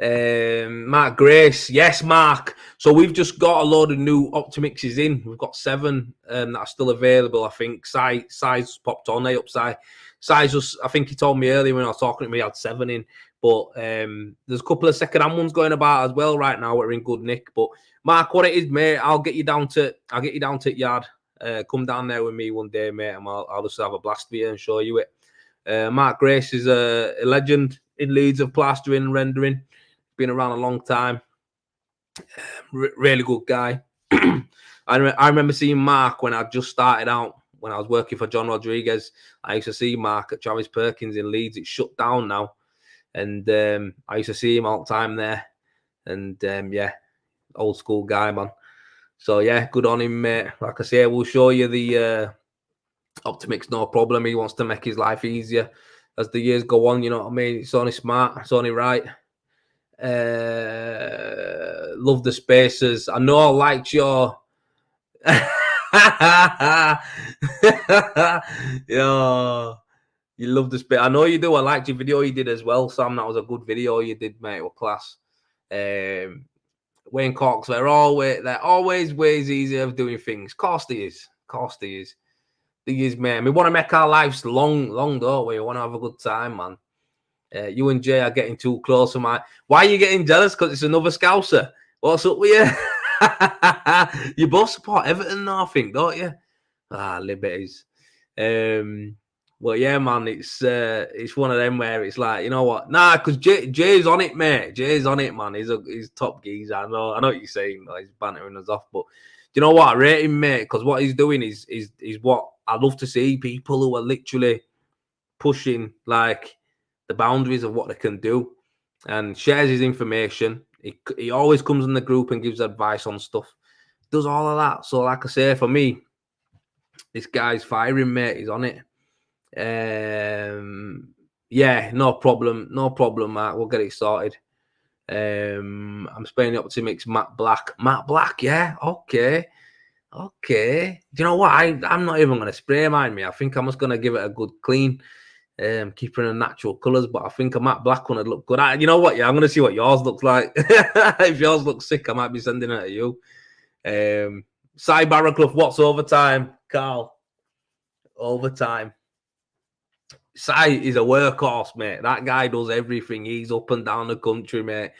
Speaker 1: Mark Grace, yes, Mark. So we've just got a load of new Optimixes in. We've got 7 that are still available. I think size popped on. They upside size was. I think he told me earlier when I was talking to me, he had 7 in. But there's a couple of second-hand ones going about as well right now. We're in good nick. But Mark, what it is, mate, I'll get you down to yard. Come down there with me one day, mate, and I'll just have a blast with you and show you it. Mark Grace is a legend in Leeds of plastering and rendering. Been around a long time. Really good guy. I remember seeing Mark when I just started out, when I was working for John Rodriguez. I used to see Mark at Travis Perkins in Leeds. It's shut down now. And I used to see him all the time there. And yeah, old school guy, man. So yeah, good on him, mate. Like I say, we'll show you the Optimix, no problem. He wants to make his life easier as the years go on, you know what I mean? It's only smart, it's only right. Love the spaces. I know I liked your yo, you love the space. I know you do. I liked your video you did as well, Sam. That was a good video you did, mate. It was class. Wayne Cox, they're always ways easier of doing things. Of course they is. They is, mate. We want to make our lives long, don't we? We want to have a good time, man. You and Jay are getting too close. Why are you getting jealous? Because it's another Scouser. What's up with you? You both support Everton, I think, don't you? Liberties. Well, yeah, man, it's one of them where it's like, you know what? Nah, because Jay's on it, mate. Jay's on it, man. He's top geezer. I know what you're saying. He's bantering us off, but do you know what? I rate him, mate, because what he's doing is what I love to see. People who are literally pushing like the boundaries of what they can do, and shares his information. He always comes in the group and gives advice on stuff. Does all of that. So, like I say, for me, this guy's firing, mate. He's on it. Yeah, no problem, Mark. We'll get it sorted. I'm spraying up to mix Matt Black. Yeah, okay. Do you know what? I'm not even going to spray mine, me. I think I'm just going to give it a good clean. Keeping the natural colours, but I think a matte black one would look good. You know what? Yeah, I'm going to see what yours looks like. If yours looks sick, I might be sending it to you. Cy Barraclough, what's overtime? Carl, overtime. Cy is a workhorse, mate. That guy does everything. He's up and down the country, mate.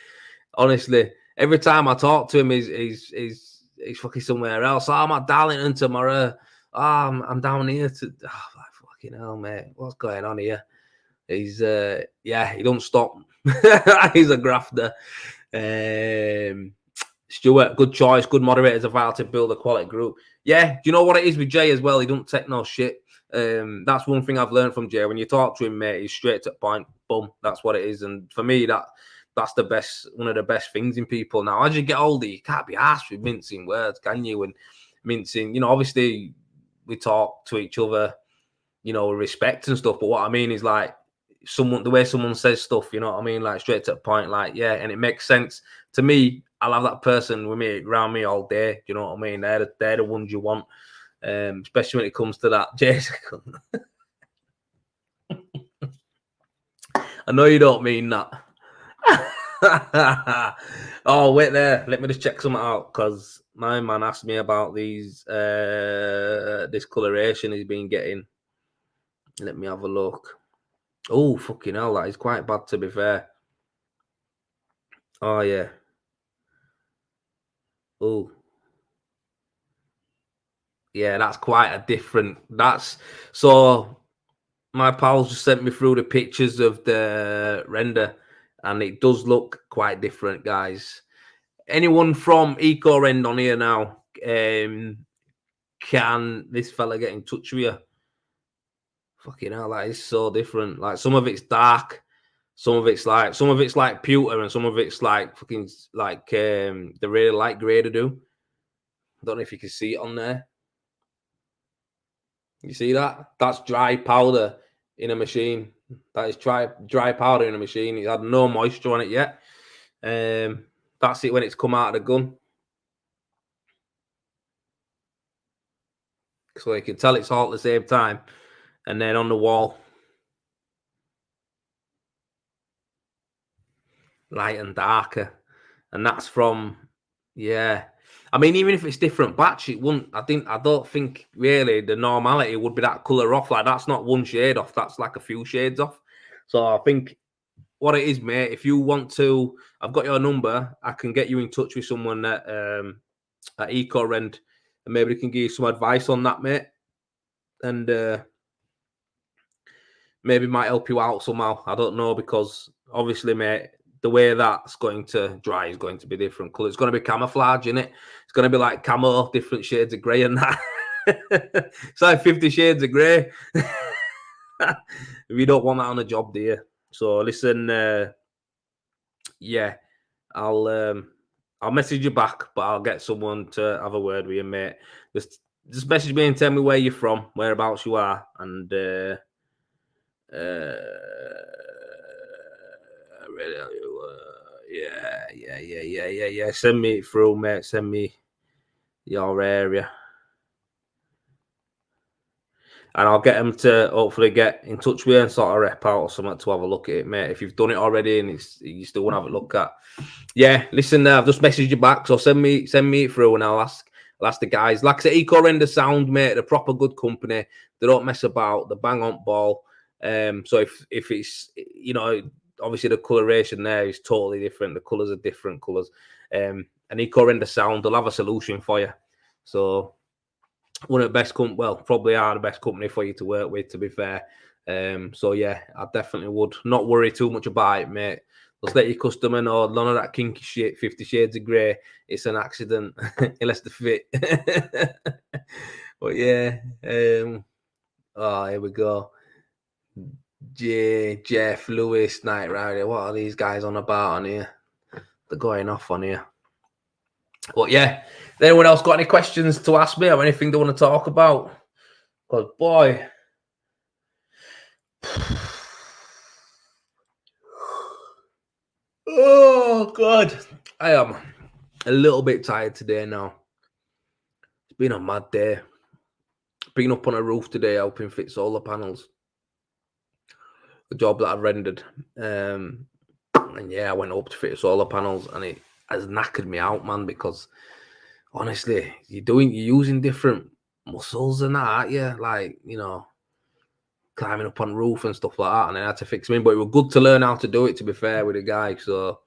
Speaker 1: Honestly, every time I talk to him, he's fucking somewhere else. Oh, I'm at Darlington tomorrow. Oh, I'm down here to... Oh, fucking hell, mate. What's going on here? He's yeah, he don't stop. He's a grafter. Stuart, good choice. Good moderators are vital to build a quality group. Yeah, do you know what it is with Jay as well? He don't take no shit. That's one thing I've learned from Jay. When you talk to him, mate, he's straight to the point. Boom. That's what it is. And for me, that's the best, one of the best things in people. Now, as you get older, you can't be arsed with mincing words, can you? And mincing, you know, obviously we talk to each other you know, respect and stuff. But what I mean is like the way someone says stuff, you know what I mean? Like straight to the point, like, yeah, and it makes sense to me. I'll have that person with me around me all day. You know what I mean? They're the ones you want, especially when it comes to that. Jason, I know you don't mean that. Oh, wait there. Let me just check something out because my man asked me about these discoloration he's been getting. Let me have a look. Oh, fucking hell, that is quite bad to be fair. Oh yeah. Oh. Yeah, that's quite a different. That's so. My pals just sent me through the pictures of the render, and it does look quite different, guys. Anyone from Eco Rend on here now? Can this fella get in touch with you? Fucking hell, that is so different. Like some of it's dark, some of it's like pewter, and some of it's like fucking like the really light grey to do. I don't know if you can see it on there. You see that? That's dry powder in a machine. That is dry powder in a machine. It had no moisture on it yet. That's it when it's come out of the gun. So you can tell it's all at the same time. And then on the wall, light and darker. And that's from, yeah. I mean, even if it's different batch, it wouldn't. I don't think really the normality would be that color off. Like that's not one shade off. That's like a few shades off. So I think what it is, mate. If you want to, I've got your number. I can get you in touch with someone at Eco Rend, and maybe they can give you some advice on that, mate. And maybe might help you out somehow. I don't know because obviously, mate, the way that's going to dry is going to be different color. It's going to be camouflage in it. It's going to be like camo, different shades of grey and that. It's like 50 shades of grey. You don't want that on a job, do you? So listen, yeah, I'll message you back, but I'll get someone to have a word with you, mate. Just message me and tell me where you're from, whereabouts you are, and yeah. Send me it through, mate. Send me your area, and I'll get them to hopefully get in touch with you and sort of rep out or something to have a look at it, mate. If you've done it already and you still want to have a look at, yeah. Listen, I've just messaged you back, so send me it through, and I'll ask the guys. Like I said, Eco Render Sound, mate. They're proper good company. They don't mess about. They bang on ball. So if it's, you know, obviously the coloration there is totally different. The colors are different colors. And Eco Render Sound, they'll have a solution for you. So one of the best probably are the best company for you to work with, to be fair. So yeah, I definitely would not worry too much about it, mate. Just let your customer know none of that kinky shit, 50 Shades of Grey. It's an accident, unless they fit. But yeah, here we go. Jeff, Lewis, Knight Rider. What are these guys on about on here? They're going off on here. But yeah, anyone else got any questions to ask me or anything they want to talk about? Because boy, oh god, I am a little bit tired today now. It's been a mad day. Been up on a roof today helping fit solar panels. The job that I rendered. And yeah, I went up to fit solar panels and it has knackered me out, man, because honestly, you're using different muscles and that, aren't you? Like, you know, climbing up on roof and stuff like that, and I had to fix them in. But it was good to learn how to do it, to be fair, with a guy. So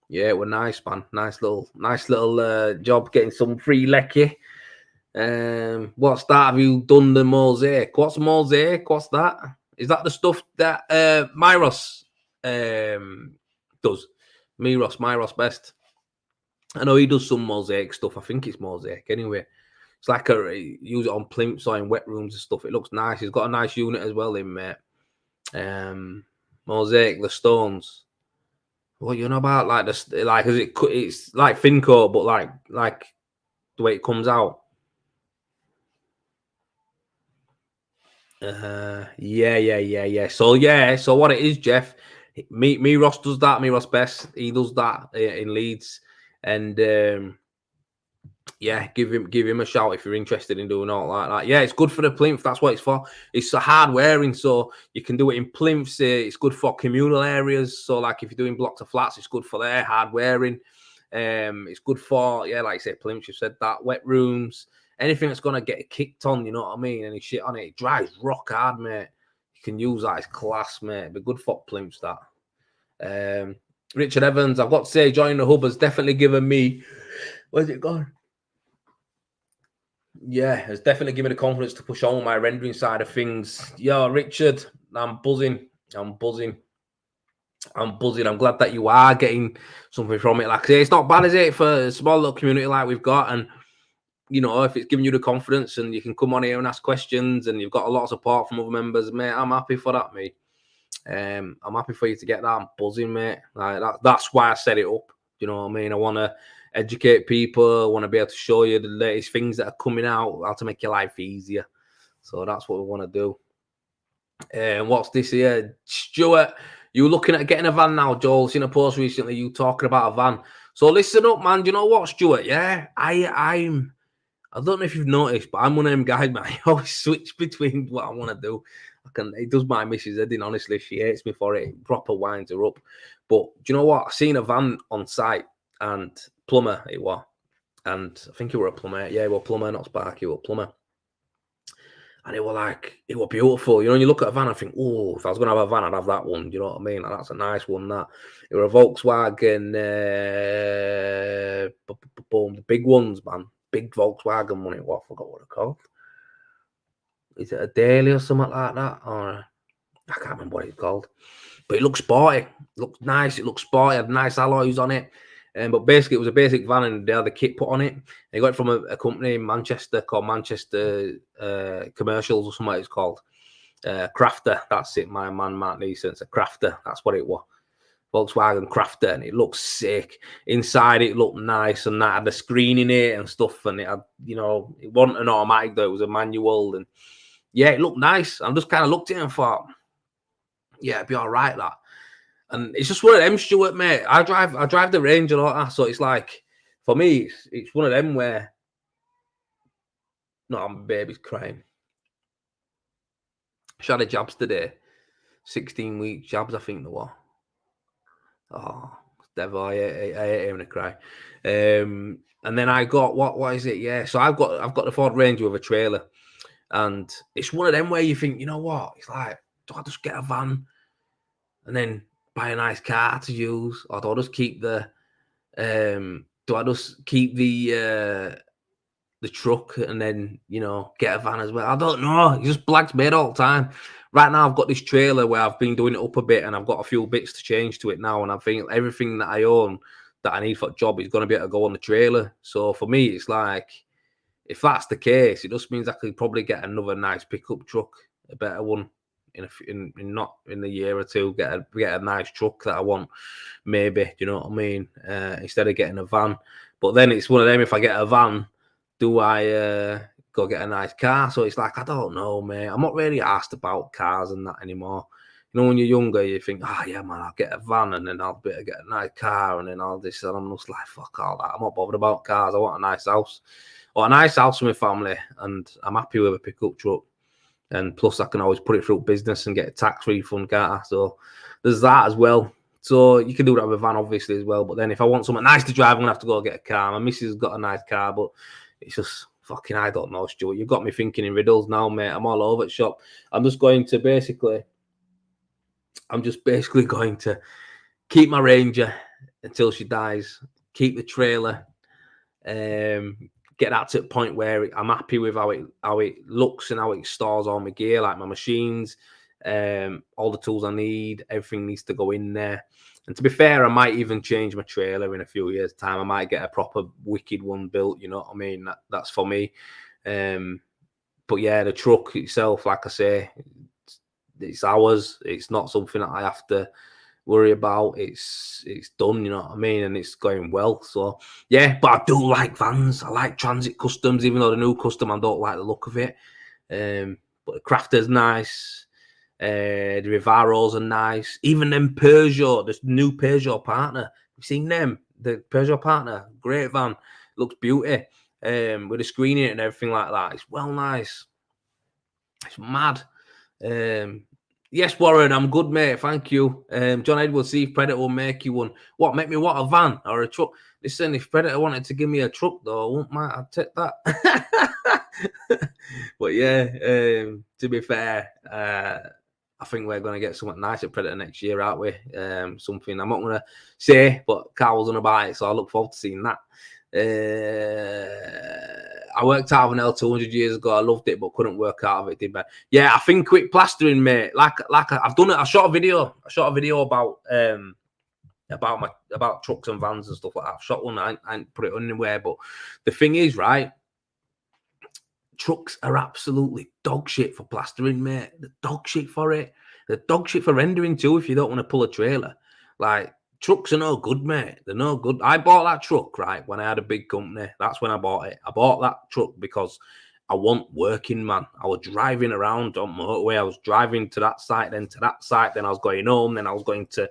Speaker 1: yeah, it was nice, man. Nice little job getting some free lecky. What's that? Have you done the mosaic? What's mosaic? What's that? Is that the stuff that Myros does? Myros Best. I know he does some mosaic stuff. I think it's mosaic anyway. It's like use it on plinths or in wet rooms and stuff. It looks nice. He's got a nice unit as well in, mate. Mosaic, the stones. What you know about? Like it's like thin coat, but like the way it comes out. Yeah. So what it is, Jeff? Me Ross does that. Me Ross Best. He does that in Leeds, and yeah, give him a shout if you're interested in doing all like that. Yeah, it's good for the plinth. That's what it's for. It's a hard wearing, so you can do it in plinths. It's good for communal areas. So like if you're doing blocks of flats, it's good for there. Hard wearing. It's good for like I said, plinths. You said that wet rooms. Anything that's gonna get kicked on, you know what I mean? Any shit on it, it dries rock hard, mate. You can use that. It's class, mate. It'd be good for plinths. That. Richard Evans, I've got to say, joining the hub has definitely given me. Where's it gone? Yeah, it's definitely given me the confidence to push on with my rendering side of things. Yo, Richard, I'm buzzing. I'm buzzing. I'm glad that you are getting something from it. Like I say, it's not bad, is it, for a small little community like we've got? And, if it's giving you the confidence and you can come on here and ask questions and you've got a lot of support from other members, mate, I'm happy for that, mate. I'm happy for you to get that. I'm buzzing, mate. Like that's why I set it up. You know what I mean? I want to educate people. I want to be able to show you the latest things that are coming out, how to make your life easier. So that's what we want to do. And what's this here? Stuart, you looking at getting a van now, Joel? Seen a post recently, you talking about a van. So listen up, man. Do you know what, Stuart? Yeah, I don't know if you've noticed, but I'm one of them guys, man. I always switch between what I want to do. It does my missus head in, honestly. She hates me for it. It proper winds her up. But do you know what? I seen a van on site and plumber it was. And I think it were a plumber. Yeah, it was plumber, not Sparky, it was plumber. And it was beautiful. You look at a van and think, oh, if I was going to have a van, I'd have that one. Do you know what I mean? Like, that's a nice one, that. It was a Volkswagen, the big ones, man. Big Volkswagen one. I forgot what they're called. Is it a Daily or something like that? Or I can't remember what it's called. But it looks sporty. It looks nice. It looks sporty. It had nice alloys on it. But basically, it was a basic van and they had the kit put on it. They got it from a company in Manchester called Manchester Commercials or something it's called. Crafter. That's it. My man, Matt Neeson. It's a Crafter. That's what it was. Volkswagen Crafter, and it looks sick. Inside, it looked nice, and that had a screen in it and stuff. And it had, it wasn't an automatic though; it was a manual. And yeah, it looked nice. I just kind of looked at it and thought, yeah, it'd be all right, that. And it's just one of them, Stuart, mate. I drive the Range a lot, so it's like, for me, it's one of them where, no, my baby's crying. She had a jabs today, 16-week jabs, I think there were. Oh, devil! I hate hearing her cry. And then I got what is it? Yeah, so I've got the Ford Ranger with a trailer, and it's one of them where you think, you know what? It's like, do I just get a van and then buy a nice car to use, or do I just keep the truck and then get a van as well? I don't know. It just blags me all the time. Right now, I've got this trailer where I've been doing it up a bit, and I've got a few bits to change to it now. And I think everything that I own that I need for a job is going to be able to go on the trailer. So for me, it's like, if that's the case, it just means I could probably get another nice pickup truck, a better one, in not in a year or two. Get a nice truck that I want, maybe. Do you know what I mean? Instead of getting a van. But then it's one of them. If I get a van, do I go get a nice car? So it's like, I don't know, mate. I'm not really asked about cars and that anymore. When you're younger, you think, yeah, man, I'll get a van and then I'll be able to get a nice car and then all this. And I'm just like, fuck all that. I'm not bothered about cars. I want a nice house. Or a nice house for my family. And I'm happy with a pickup truck. And plus, I can always put it through business and get a tax refund, can't I? So there's that as well. So you can do that with a van, obviously, as well. But then if I want something nice to drive, I'm going to have to go get a car. My missus has got a nice car, but it's just fucking, I don't know, Stuart. You've got me thinking in riddles now, mate. I'm all over the shop. I'm just basically going to keep my Ranger until she dies, keep the trailer, get that to the point where I'm happy with how it looks and how it stores all my gear, like my machines, all the tools I need. Everything needs to go in there. And to be fair, I might even change my trailer in a few years' time. I might get a proper wicked one built, you know what I mean? That's for me. But yeah, the truck itself, like I say, it's ours. It's not something that I have to worry about. It's done, you know what I mean? And it's going well. So yeah, but I do like vans. I like Transit Customs, even though the new Custom, I don't like the look of it. But but the Crafter's nice. The Rivaros are nice. Even them Peugeot, this new Peugeot partner. You've seen them? The Peugeot partner, great van. Looks beauty. With the screen in it and everything like that. It's well nice. It's mad. Yes, Warren, I'm good, mate. Thank you. John Edwards, see if Predator will make you one. What, make me what, a van or a truck? Listen, if Predator wanted to give me a truck, though, I wouldn't mind. I'd take that. But yeah, to be fair, I think we're going to get something nice at Predator next year, aren't we? Something I'm not going to say, but Carl was on about it, so I look forward to seeing that. I worked out of an L200 years ago. I loved it, but couldn't work out of it. Did bad. Yeah, I think quick plastering, mate. Like I've done it. I shot a video about trucks and vans and stuff like that. I've shot one. I ain't put it anywhere. But the thing is, right? Trucks are absolutely dog shit for plastering, mate. The dog shit for it. The dog shit for rendering too. If you don't want to pull a trailer, like. Trucks are no good, mate. They're no good. I bought that truck, right, when I had a big company. That's when I bought it. I bought that truck because I want working, man. I was driving around on motorway. I was driving to that site, then to that site. Then I was going home. Then I was going to,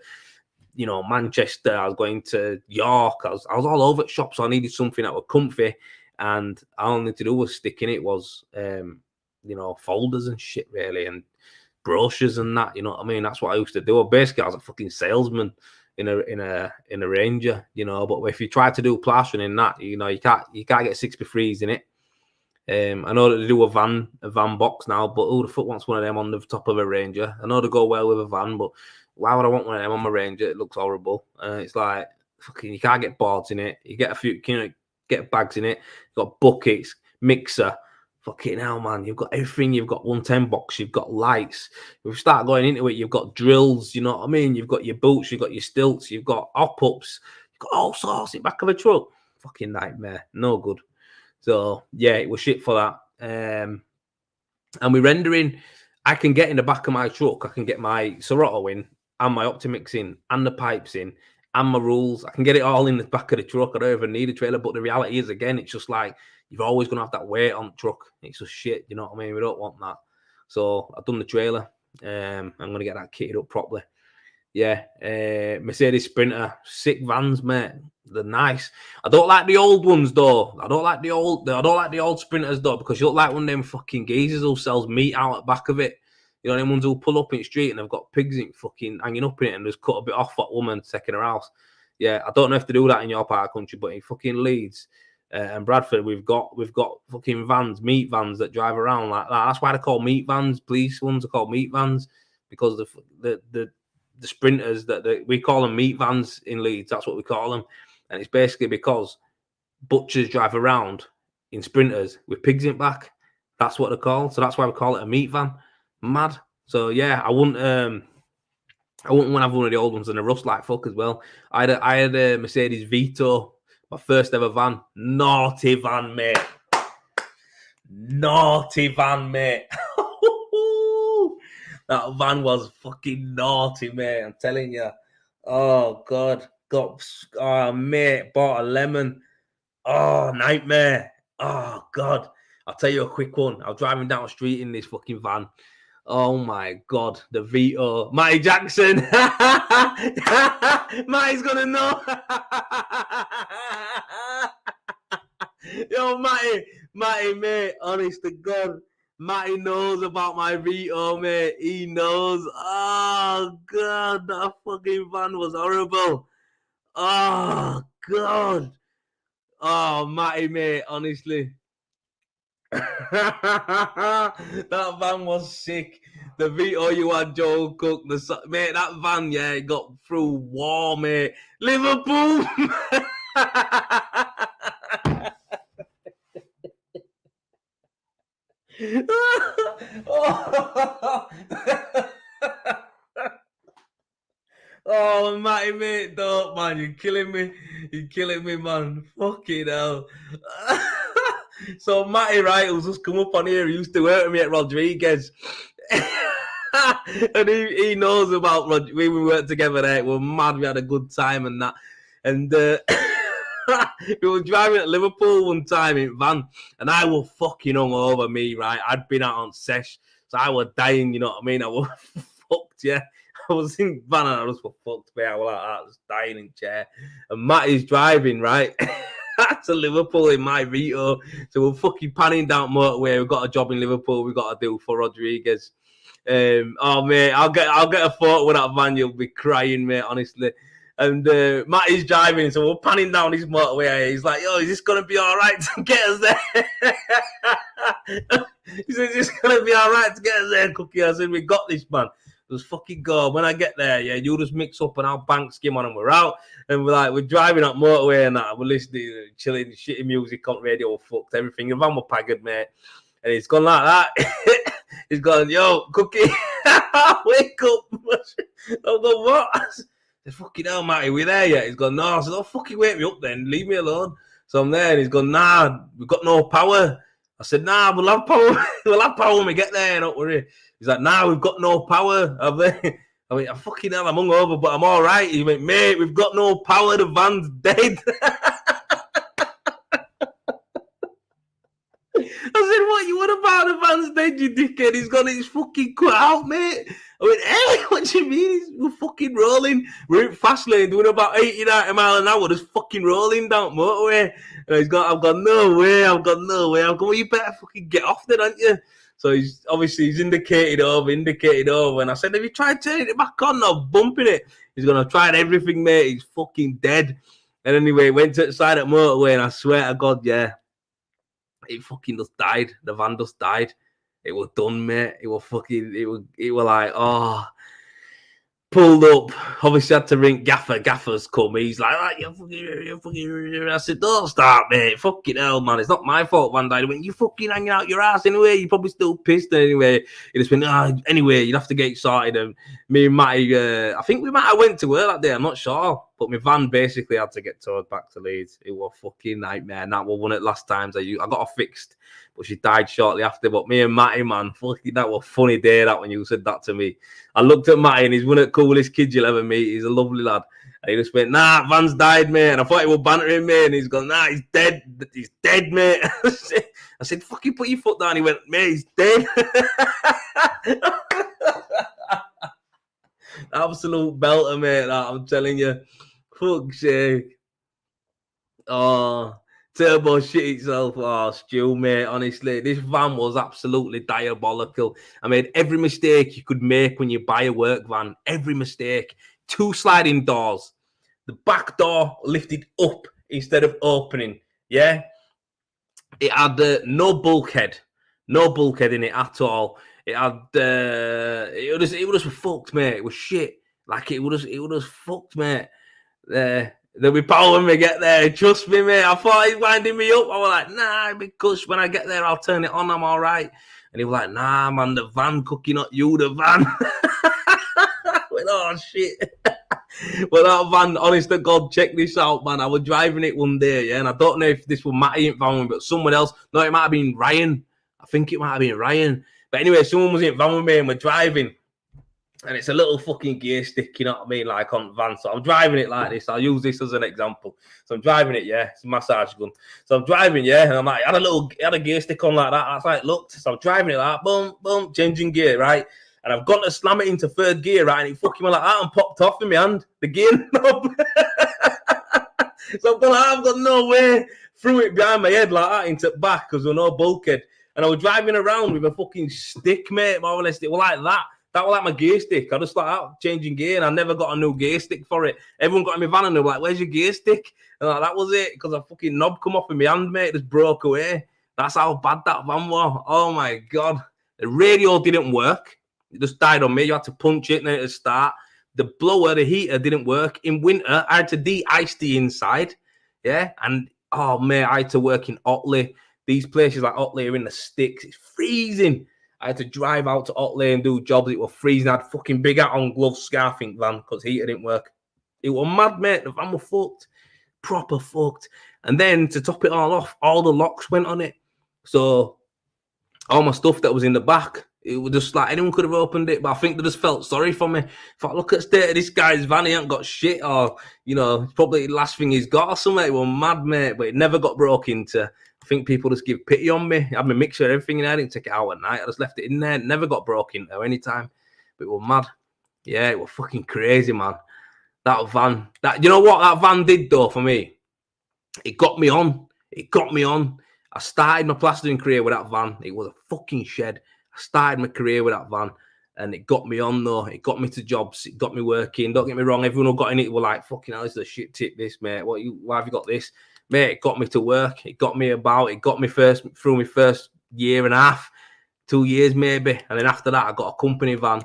Speaker 1: Manchester. I was going to York. I was all over at shops. So I needed something that was comfy. And all I needed to do was stick in it was, folders and shit, really, and brochures and that. You know what I mean? That's what I used to do. Basically, I was a fucking salesman. In a Ranger, but if you try to do plastering in that, you can't get 63s in it. I know that they do a van box now, but who the fuck wants one of them on the top of a Ranger? I know they go well with a van, but why would I want one of them on my Ranger? It looks horrible. It's like fucking you can't get boards in it. You get a few, get bags in it. You've got buckets, mixer. Fucking hell, man. You've got everything. You've got 110 box. You've got lights. If you start going into it, you've got drills. You know what I mean? You've got your boots. You've got your stilts. You've got op-ups. You've got all sorts in the back of a truck. Fucking nightmare. No good. So, yeah, it was shit for that. And we're rendering. I can get in the back of my truck. I can get my Serato in and my Optimix in and the pipes in and my rules. I can get it all in the back of the truck. I don't even need a trailer. But the reality is, again, it's just like, you're always going to have that weight on the truck. It's just shit, you know what I mean? We don't want that. So I've done the trailer. I'm going to get that kitted up properly. Yeah, Mercedes Sprinter, sick vans, mate. They're nice. I don't like the old ones though. I don't like the old Sprinters though, because you look like one of them fucking geezers who sells meat out at the back of it. You know, them ones who pull up in the street and they've got pigs in fucking hanging up in it and just cut a bit off that woman taking her house. Yeah, I don't know if they do that in your part of the country, but in fucking Leeds. And Bradford, we've got fucking vans, meat vans that drive around like that. That's why they're called meat vans. Police ones are called meat vans because the Sprinters we call them meat vans in Leeds. That's what we call them, and it's basically because butchers drive around in Sprinters with pigs in back. That's what they're called. So that's why we call it a meat van. Mad. So yeah, I wouldn't want to have one of the old ones and a rust like fuck as well. I had a Mercedes Vito. My first ever van. Naughty van, mate. Naughty van, mate. That van was fucking naughty, mate. I'm telling you. Oh, God. Mate. Bought a lemon. Oh, nightmare. Oh, God. I'll tell you a quick one. I was driving down the street in this fucking van. Oh my God, the Vito. Matty Jackson. Matty's gonna know. Yo, Matty, mate, honest to God, Matty knows about my Vito, mate. He knows. Oh God, that fucking van was horrible. Oh God. Oh, Matty, mate, honestly. That van was sick. The Vito you had, Joe Cook, mate, that van, yeah, it got through war, mate. Liverpool. Oh, Matty, mate, don't, man. You're killing me. You're killing me, man. Fucking hell. So, Matty, right, who's just come up on here, he used to work with me at Rodriguez. And he knows about we worked together there. We were mad. We had a good time and that. And we were driving at Liverpool one time in van, and I was fucking hungover, me, right? I'd been out on sesh. So I was dying, you know what I mean? I was fucked, yeah. I was in van and I was fucked, mate. I was like that, just dying in chair. And Matty's driving, right? To Liverpool in my Vito. So we're fucking panning down motorway. We've got a job in Liverpool we've got to do for Rodriguez. Oh mate, I'll get a photo with that van. You'll be crying, mate, honestly. And Matty's driving, so we're panning down his motorway. He's like, yo, is this going to be all right to get us there? He says, is this going to be all right to get us there, Cookie? I said, we got this, man. Just fucking go. When I get there, yeah, you just mix up and I'll bank skim on and we're out. And we're driving up motorway and that. We're listening, chilling, shitty music on radio, fucked everything. The van was pagged, mate. And he's gone like that. He's gone, yo, Cookie, wake up. I'll go, what? I said, fucking hell, Matty, we there yet? He's gone, no. I said, oh, fucking wake me up then. Leave me alone. So I'm there and he's gone, nah, we've got no power. I said, nah, we'll have power. We'll have power when we get there, don't worry. He's like, nah, we've got no power. I mean, fucking hell, I'm hungover, but I'm all right. He went, mate, we've got no power. The van's dead. I said, what, you want about the van's dead, you dickhead? He's gone, it's fucking cut out, mate. I went, hey, what do you mean? We're fucking rolling. We're in fast lane doing about 80, 90 miles an hour, just fucking rolling down motorway. And I've gone, no way. I've gone, well, you better fucking get off there, don't you? So he's indicated over. And I said, have you tried turning it back on or bumping it? He's going to try everything, mate. He's fucking dead. And anyway, went to the side of the motorway and I swear to God, yeah, it fucking just died. The van just died. It was done, mate. It was like, oh, pulled up. Obviously had to ring Gaffer. Gaffer's come. He's like, you fucking. I said, don't start, mate. Fucking hell, man. It's not my fault, Van Dyke. I went, you fucking hanging out your ass anyway. You're probably still pissed anyway. He just went, anyway, you'd have to get started. And me and Matty, I think we might have went to work that day. I'm not sure. But my van basically had to get towed back to Leeds. It was a fucking nightmare. And that was one of the last times I got her fixed. But she died shortly after. But me and Matty, man, fucking, that was a funny day, that, when you said that to me. I looked at Matty and he's one of the coolest kids you'll ever meet. He's a lovely lad. And he just went, nah, Van's died, mate. And I thought he was bantering me. And he's gone, nah, he's dead. He's dead, mate. I said, fucking put your foot down. He went, mate, he's dead. Absolute belter, mate, that, I'm telling you. Fuck's sake. Oh, turbo shit itself. Oh, Stu, mate, honestly. This van was absolutely diabolical. I made every mistake you could make when you buy a work van. Every mistake. 2 sliding doors. The back door lifted up instead of opening. Yeah? It had no bulkhead. No bulkhead in it at all. It had... it was fucked, mate. It was shit. Like, it was fucked, mate. There'll be power when we get there. Trust me, mate. I thought he's winding me up. I was like, nah, because when I get there, I'll turn it on. I'm all right. And he was like, nah, man, the van, Cookie, not you, the van. I went, oh, shit. Well, that van, honest to God, check this out, man. I was driving it one day, yeah, and I don't know if this was Matty in van with me, but someone else. No, it might have been Ryan. I think it might have been Ryan. But anyway, someone was in van with me and we're driving. And it's a little fucking gear stick, you know what I mean, like on van. So I'm driving it like this. I'll use this as an example. So I'm driving it, yeah. It's a massage gun. So I'm driving, yeah. And I'm like, I had a gear stick on like that. That's like, looked. So I'm driving it like, boom, boom, changing gear, right? And I've got to slam it into 3rd gear, right? And it fucking went like that and popped off in my hand. The gear knob. So I've got no way. Threw it behind my head like that into the back because there was no bulkhead. And I was driving around with a fucking stick, mate, more or less. It was like that. That was like my gear stick. I just started out changing gear and I never got a new gear stick for it. Everyone got in my van and they were like, where's your gear stick? And like, that was it, because a fucking knob come off in my hand, mate. It just broke away. That's how bad that van was. Oh, my God. The radio didn't work. It just died on me. You had to punch it and then it would start. The blower, the heater didn't work. In winter, I had to de-ice the inside. Yeah? And, oh, mate, I had to work in Otley. These places like Otley are in the sticks. It's freezing. I had to drive out to Otley and do jobs. It was freezing. I had fucking big hat on, gloves, scarfing van because heater didn't work. It was mad, mate. The van was fucked. Proper fucked. And then to top it all off, all the locks went on it. So all my stuff that was in the back, it was just like anyone could have opened it. But I think they just felt sorry for me. Thought, look at the state of this guy's van. He ain't got shit, or, you know, it's probably the last thing he's got or something. It was mad, mate. But it never got broke into. I think people just give pity on me. I had my mixer and everything in there. I didn't take it out at night. I just left it in there. Never got broken into anytime. But it was mad. Yeah, it was fucking crazy, man. That van. You know what that van did though for me? It got me on. It got me on. I started my plastering career with that van. It was a fucking shed. I started my career with that van. And it got me on though. It got me to jobs. It got me working. Don't get me wrong. Everyone who got in it were like, "Fucking hell, this is a shit tip, this mate. Why have you got this, mate?" It got me to work. It got me about. It got me through my first year and a half, 2 years maybe. And then after that, I got a company van.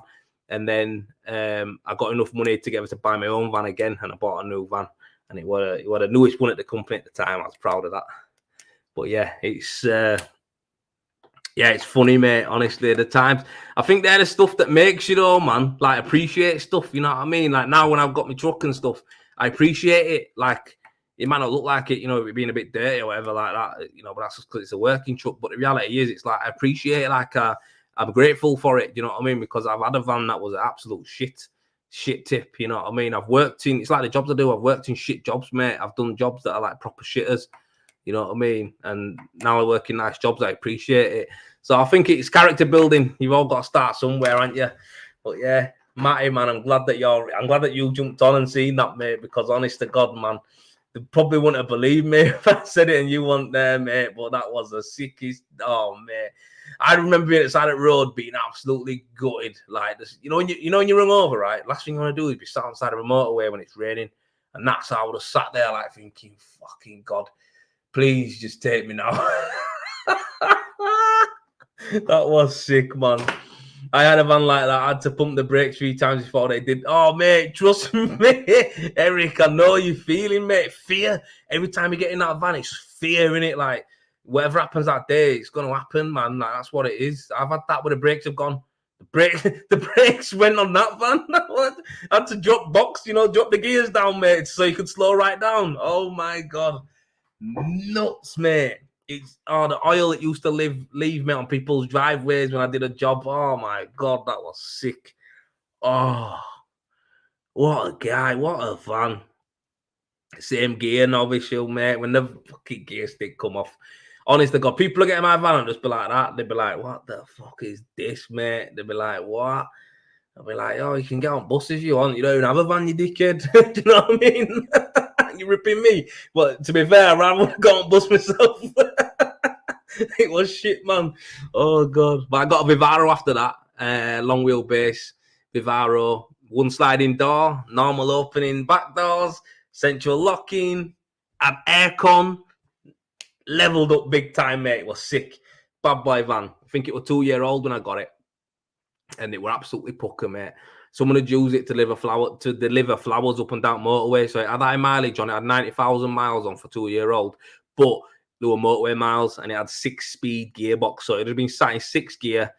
Speaker 1: And then I got enough money together to buy my own van again, and I bought a new van. And it was the newest one at the company at the time. I was proud of that. But yeah, it's funny, mate. Honestly, the times. I think they're the stuff that makes you, though, man. Like, appreciate stuff. You know what I mean? Like, now when I've got my truck and stuff, I appreciate it. Like, it might not look like it, you know, it being a bit dirty or whatever like that, you know, but that's just because it's a working truck. But the reality is, it's like, I appreciate it. Like, I'm grateful for it. You know what I mean? Because I've had a van that was an absolute shit tip. You know what I mean? It's like the jobs I do. I've worked in shit jobs, mate. I've done jobs that are like proper shitters. You know what I mean? And now I work in nice jobs. I appreciate it. So I think it's character building. You've all got to start somewhere, aren't you? But yeah, Matty, man, I'm glad that you jumped on and seen that, mate. Because honest to God, man, they probably wouldn't have believed me if I said it and you weren't there, mate. But that was the sickest. Oh, mate. I remember being at the side of the road being absolutely gutted. Like this, you know when you run over, right? Last thing you want to do is be sat on the side of a motorway when it's raining. And that's how I would have sat there like thinking, fucking God, please just take me now. That was sick, man. I had a van like that. I had to pump the brakes 3 times before they did. Oh, mate, trust me. Eric, I know you're feeling, mate. Fear. Every time you get in that van, it's fear in it. Like, whatever happens that day, it's going to happen, man. Like, that's what it is. I've had that where the brakes have gone. The brakes went on that van. I had to drop the gears down, mate, so you could slow right down. Oh, my God. Nuts, mate. It's the oil that used to leave me on people's driveways when I did a job. Oh my God, that was sick. Oh, what a guy, what a van. Same gear now, visual, mate. When the fucking gear stick come off. Honest to God, people are getting my van and just be like that. They'd be like, "What the fuck is this, mate?" They'd be like, "What?" I'll be like, "Oh, you can get on buses if you want. You don't even have a van, you dickhead." Do you know what I mean? You're ripping me. But to be fair, I would have gone on bus myself. It was shit, man. Oh, God. But I got a Vivaro after that. Long wheelbase, Vivaro, 1 sliding door, normal opening back doors, central locking, had aircon, leveled up big time, mate. It was sick. Bad boy van. I think it was 2-year-old when I got it. And it were absolutely pucker, mate. Someone had used it to deliver flowers up and down motorway. So it had high mileage on it. It had 90,000 miles on for 2-year-old. But there were motorway miles and it had 6-speed gearbox. So it had been sat in 6 gear,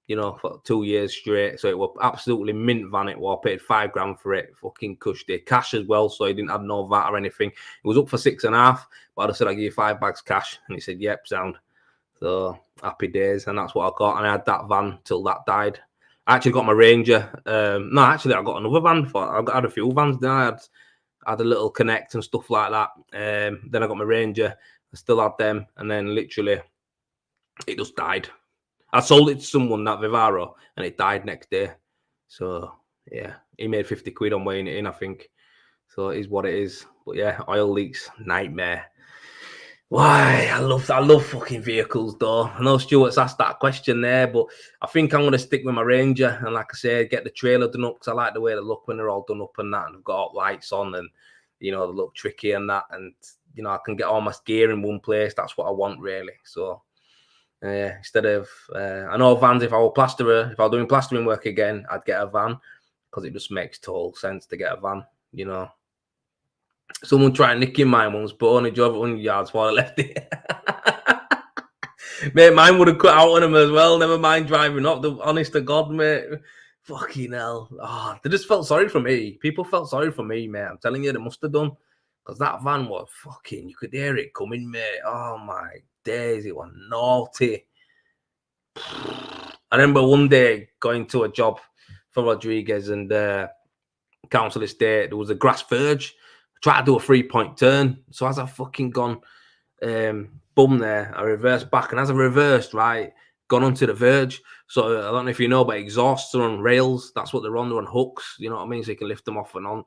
Speaker 1: you know, for 2 years straight. So it was absolutely mint van. It was. I paid $5,000 for it. Fucking cushed it. Cash as well. So he didn't have no VAT or anything. It was up for 6.5. But I said, "I'll give you 5 bags cash." And he said, "Yep, sound." So happy days. And that's what I got. And I had that van till that died. I actually got my Ranger. I got another van. I had a few vans. Then I had a little Connect and stuff like that. Then I got my Ranger. I still had them. And then literally, it just died. I sold it to someone, that Vivaro, and it died next day. So, yeah, he made 50 quid on weighing it in, I think. So it is what it is. But yeah, oil leaks, nightmare. Why? I love fucking vehicles, though. I know Stuart's asked that question there, but I think I'm going to stick with my Ranger. And like I say, get the trailer done up because I like the way they look when they're all done up and that. And I've got lights on and, you know, they look tricky and that. And, you know, I can get all my gear in one place. That's what I want, really. So, instead of, I know vans, if I were doing plastering work again, I'd get a van because it just makes total sense to get a van, you know. Someone tried nicking mine once, but only drove it 100 yards before I left it. Mate, mine would have cut out on him as well. Never mind driving up. Honest to God, mate. Fucking hell. Oh, they just felt sorry for me. People felt sorry for me, mate. I'm telling you, they must have done. Because that van was fucking, you could hear it coming, mate. Oh, my days. It was naughty. I remember one day going to a job for Rodriguez and Council Estate. There was a grass verge. I tried to do a 3-point turn. So as I've fucking gone bum there. I reversed back, and as I reversed, right, gone onto the verge. So I don't know if you know, but exhausts are on rails. That's what they're on. They're on hooks. You know what I mean? So you can lift them off and on.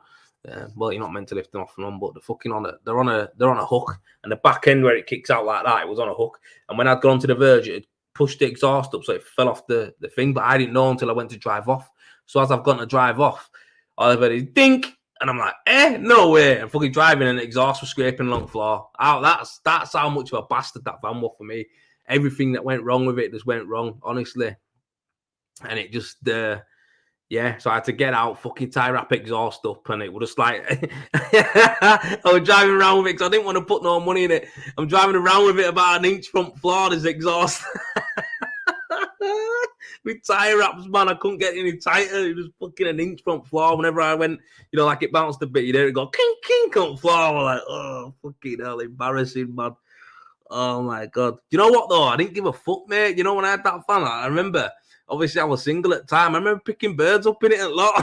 Speaker 1: Well, you're not meant to lift them off and on, but they're fucking on it. They're on a hook, and the back end where it kicks out like that, it was on a hook. And when I'd gone to the verge, it pushed the exhaust up, so it fell off the thing. But I didn't know until I went to drive off. So as I've gone to drive off, all of it is dink. And I'm like, no way. I'm fucking driving and the exhaust was scraping along the floor. Oh, that's how much of a bastard that van was for me. Everything that went wrong with it just went wrong, honestly. And it just, so I had to get out, fucking tie wrap exhaust up, and it was just like, I was driving around with it because I didn't want to put no money in it. I'm driving around with it about an inch front floor, this exhaust. With tie wraps, man, I couldn't get any tighter. It was fucking an inch front floor. Whenever I went, like it bounced a bit, you hear it go kink, kink on the floor. I'm like, oh, fucking hell, embarrassing, man. Oh, my God. You know what, though? I didn't give a fuck, mate. You know, when I had that fan, I remember, obviously, I was single at the time. I remember picking birds up in it a lot.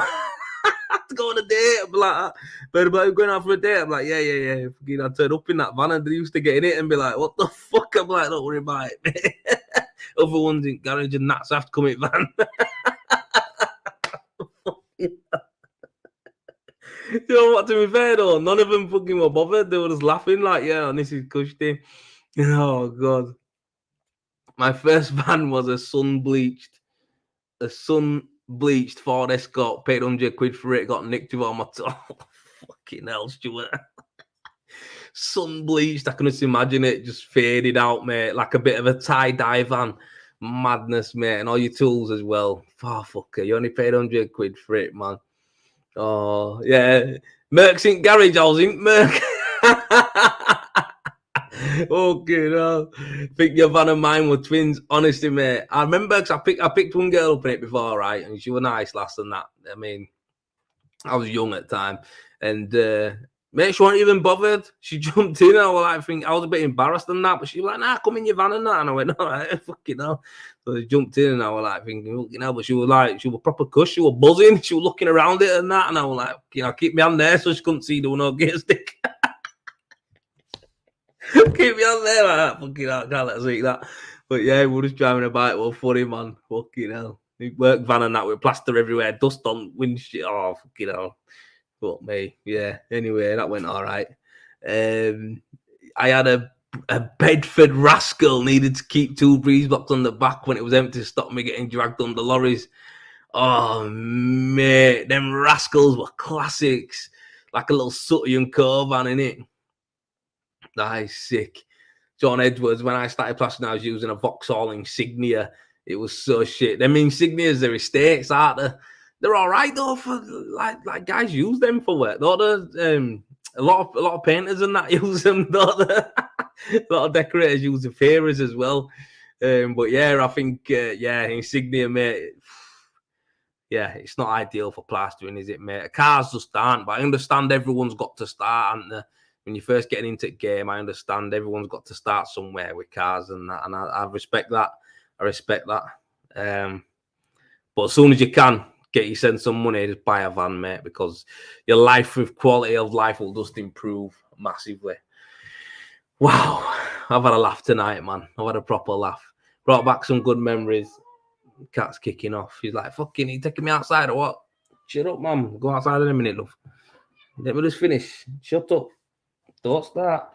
Speaker 1: To go on a date, I'd be like, but going out for a date, I'm like, yeah. Fucking, I'd turn up in that van and they used to get in it and be like, what the fuck? I'm like, don't worry about it, mate. Other ones in garage and that's have to come in van. You know what, to be fair though, none of them fucking were bothered. They were just laughing like, yeah, and this is cushy. Oh, God. My first van was a sun-bleached Ford Escort, paid 100 quid for it, got nicked with all my fucking hell, Stuart. Sun-bleached, I can just imagine it just faded out, mate, like a bit of a tie-dye van. Madness, mate, and all your tools as well. Oh, fucker, you only paid 100 quid for it, man. Oh, yeah. Merck's in garage, I was in Merck. Okay, no. I think your van and mine were twins, honestly, mate. I remember because I picked one girl up in it before, right? And she was nice lass and that. I mean, I was young at the time. And mate, she wasn't even bothered. She jumped in. I was a bit embarrassed and that, but she was like, nah, come in your van and that. And I went, all right, fucking hell. So she jumped in and I was like thinking, fucking hell, but she was proper cuss. She was buzzing. She was looking around it and that. And I was like, keep me on there so she couldn't see doing no gear stick. Keep me on there like that. Fucking hell, can't let us eat that. But yeah, we were just driving a bike. Well, funny, man. Fucking hell. Work van and that with plaster everywhere, dust on windshield. Oh, fucking hell. But me, yeah. Anyway, that went all right. I had a Bedford Rascal needed to keep 2 breeze blocks on the back when it was empty to stop me getting dragged under lorries. Oh, mate, them Rascals were classics. Like a little Sutty and Co van in it. That is sick. John Edwards, when I started plastering, I was using a Vauxhall Insignia. It was so shit. Them Insignias, they're estates, aren't they? They're all right though for like guys use them for work. Don't they? A lot of painters and that use them. Don't they? A lot of decorators use the Ferries as well. But yeah, I think Insignia, mate. Yeah, it's not ideal for plastering, is it, mate? Cars just aren't. But I understand everyone's got to start, haven't they? When you're first getting into the game, I understand everyone's got to start somewhere with cars and that, and I respect that. But as soon as you can, send some money, just buy a van, mate, because your life with quality of life will just improve massively. Wow, I've had a laugh tonight, man. I've had a proper laugh. Brought back some good memories. Cat's kicking off. He's like, fucking, you taking me outside or what? Shut up, man. Go outside in a minute, love. Let me just finish. Shut up. Don't start.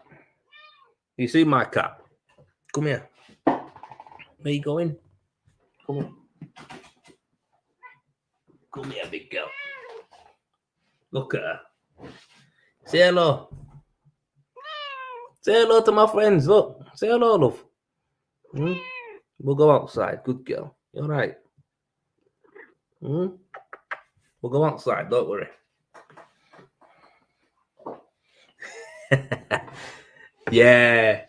Speaker 1: You see my cat? Come here. Where you going? Come here. Come here, big girl. Look at her. Say hello. Say hello to my friends. Look. Say hello, love. We'll go outside. Good girl. You all right? We'll go outside. Don't worry. Yeah,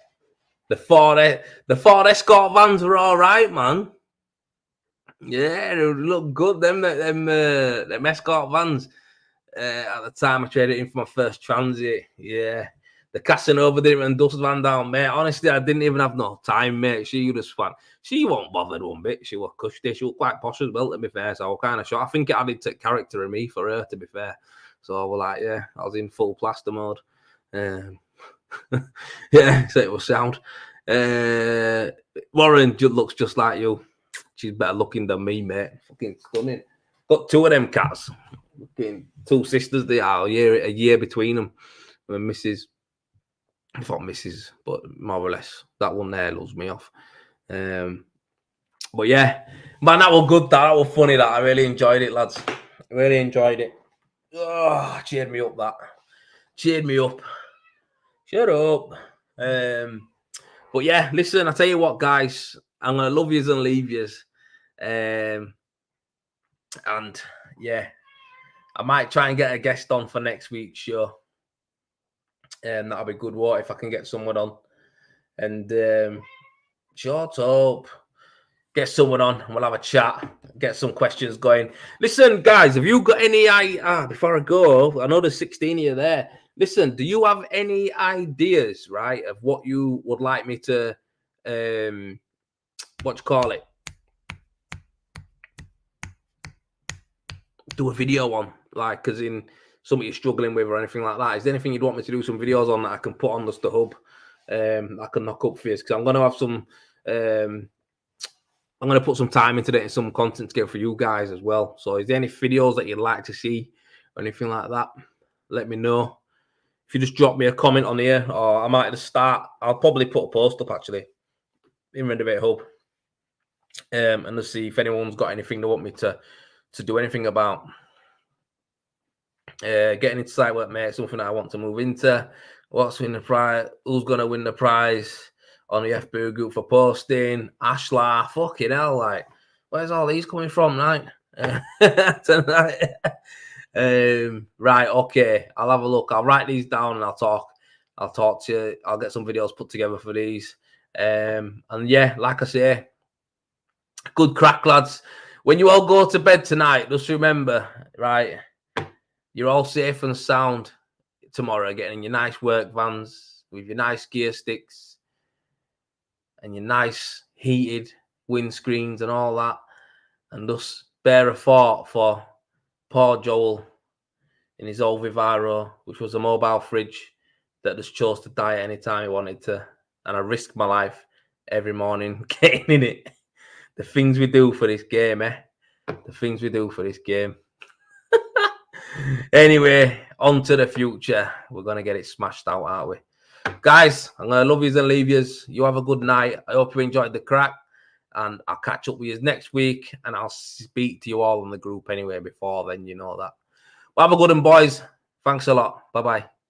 Speaker 1: the Ford Escort vans were all right, man. Yeah, they look good. Them Escort vans. At the time, I traded in for my first Transit. Yeah, the Casanova didn't even dust van down, mate. Honestly, I didn't even have no time, mate. She was fun. She wasn't bothered one bit. She was cushy. She was quite posh as well, to be fair. So I was kind of shocked. I think it added to character of me for her, to be fair. So I was like, yeah, I was in full plaster mode. Yeah, so it was sound. Warren looks just like you. She's better looking than me, mate. Fucking stunning. Got two of them cats. Fucking two sisters. They are a year between them. And Mrs. I thought Mrs. But more or less that one there loves me off. But yeah, man, that was good. That was funny. That I really enjoyed it, lads. Really enjoyed it. Oh, cheered me up. That cheered me up. Shut up. But yeah, listen. I tell you what, guys. I'm gonna love yous and leave yous. And yeah, I might try and get a guest on for next week's show. That'll be good. What if I can get someone on? And shut up. Get someone on and we'll have a chat, get some questions going. Listen, guys, have you got any before I go, I know there's 16 of you there. Listen, do you have any ideas, right, of what you would like me to do a video on, like, because in something you're struggling with or anything like that? Is there anything you'd want me to do some videos on that I can put on the hub? I can knock up for you, because I'm going to have some I'm going to put some time into it and some content together for you guys as well. So is there any videos that you'd like to see or anything like that? Let me know. If you just drop me a comment on here, or I might just start, I'll probably put a post up actually in Renovate Hub. And let's see if anyone's got anything they want me to do anything about. Getting into site work, mate, something that I want to move into. What's winning the prize? Who's going to win the prize on the FBO group for posting? Ashlar, fucking hell, like, where's all these coming from, right? Tonight. Right, okay, I'll have a look. I'll write these down and I'll talk to you. I'll get some videos put together for these. And yeah, like I say, good crack, lads. When you all go to bed tonight, just remember, right, you're all safe and sound tomorrow, getting your nice work vans with your nice gear sticks and your nice heated windscreens and all that, and just bear a thought for poor Joel in his old Vivaro, which was a mobile fridge that just chose to die at any time he wanted to, and I risked my life every morning getting in it. The things we do for this game, the things we do for this game. Anyway, on to the future. We're going to get it smashed out, aren't we? Guys, I'm going to love yous and leave yous. You have a good night. I hope you enjoyed the crack. And I'll catch up with you next week. And I'll speak to you all in the group anyway before then, you know that. Well, have a good one, boys. Thanks a lot. Bye-bye.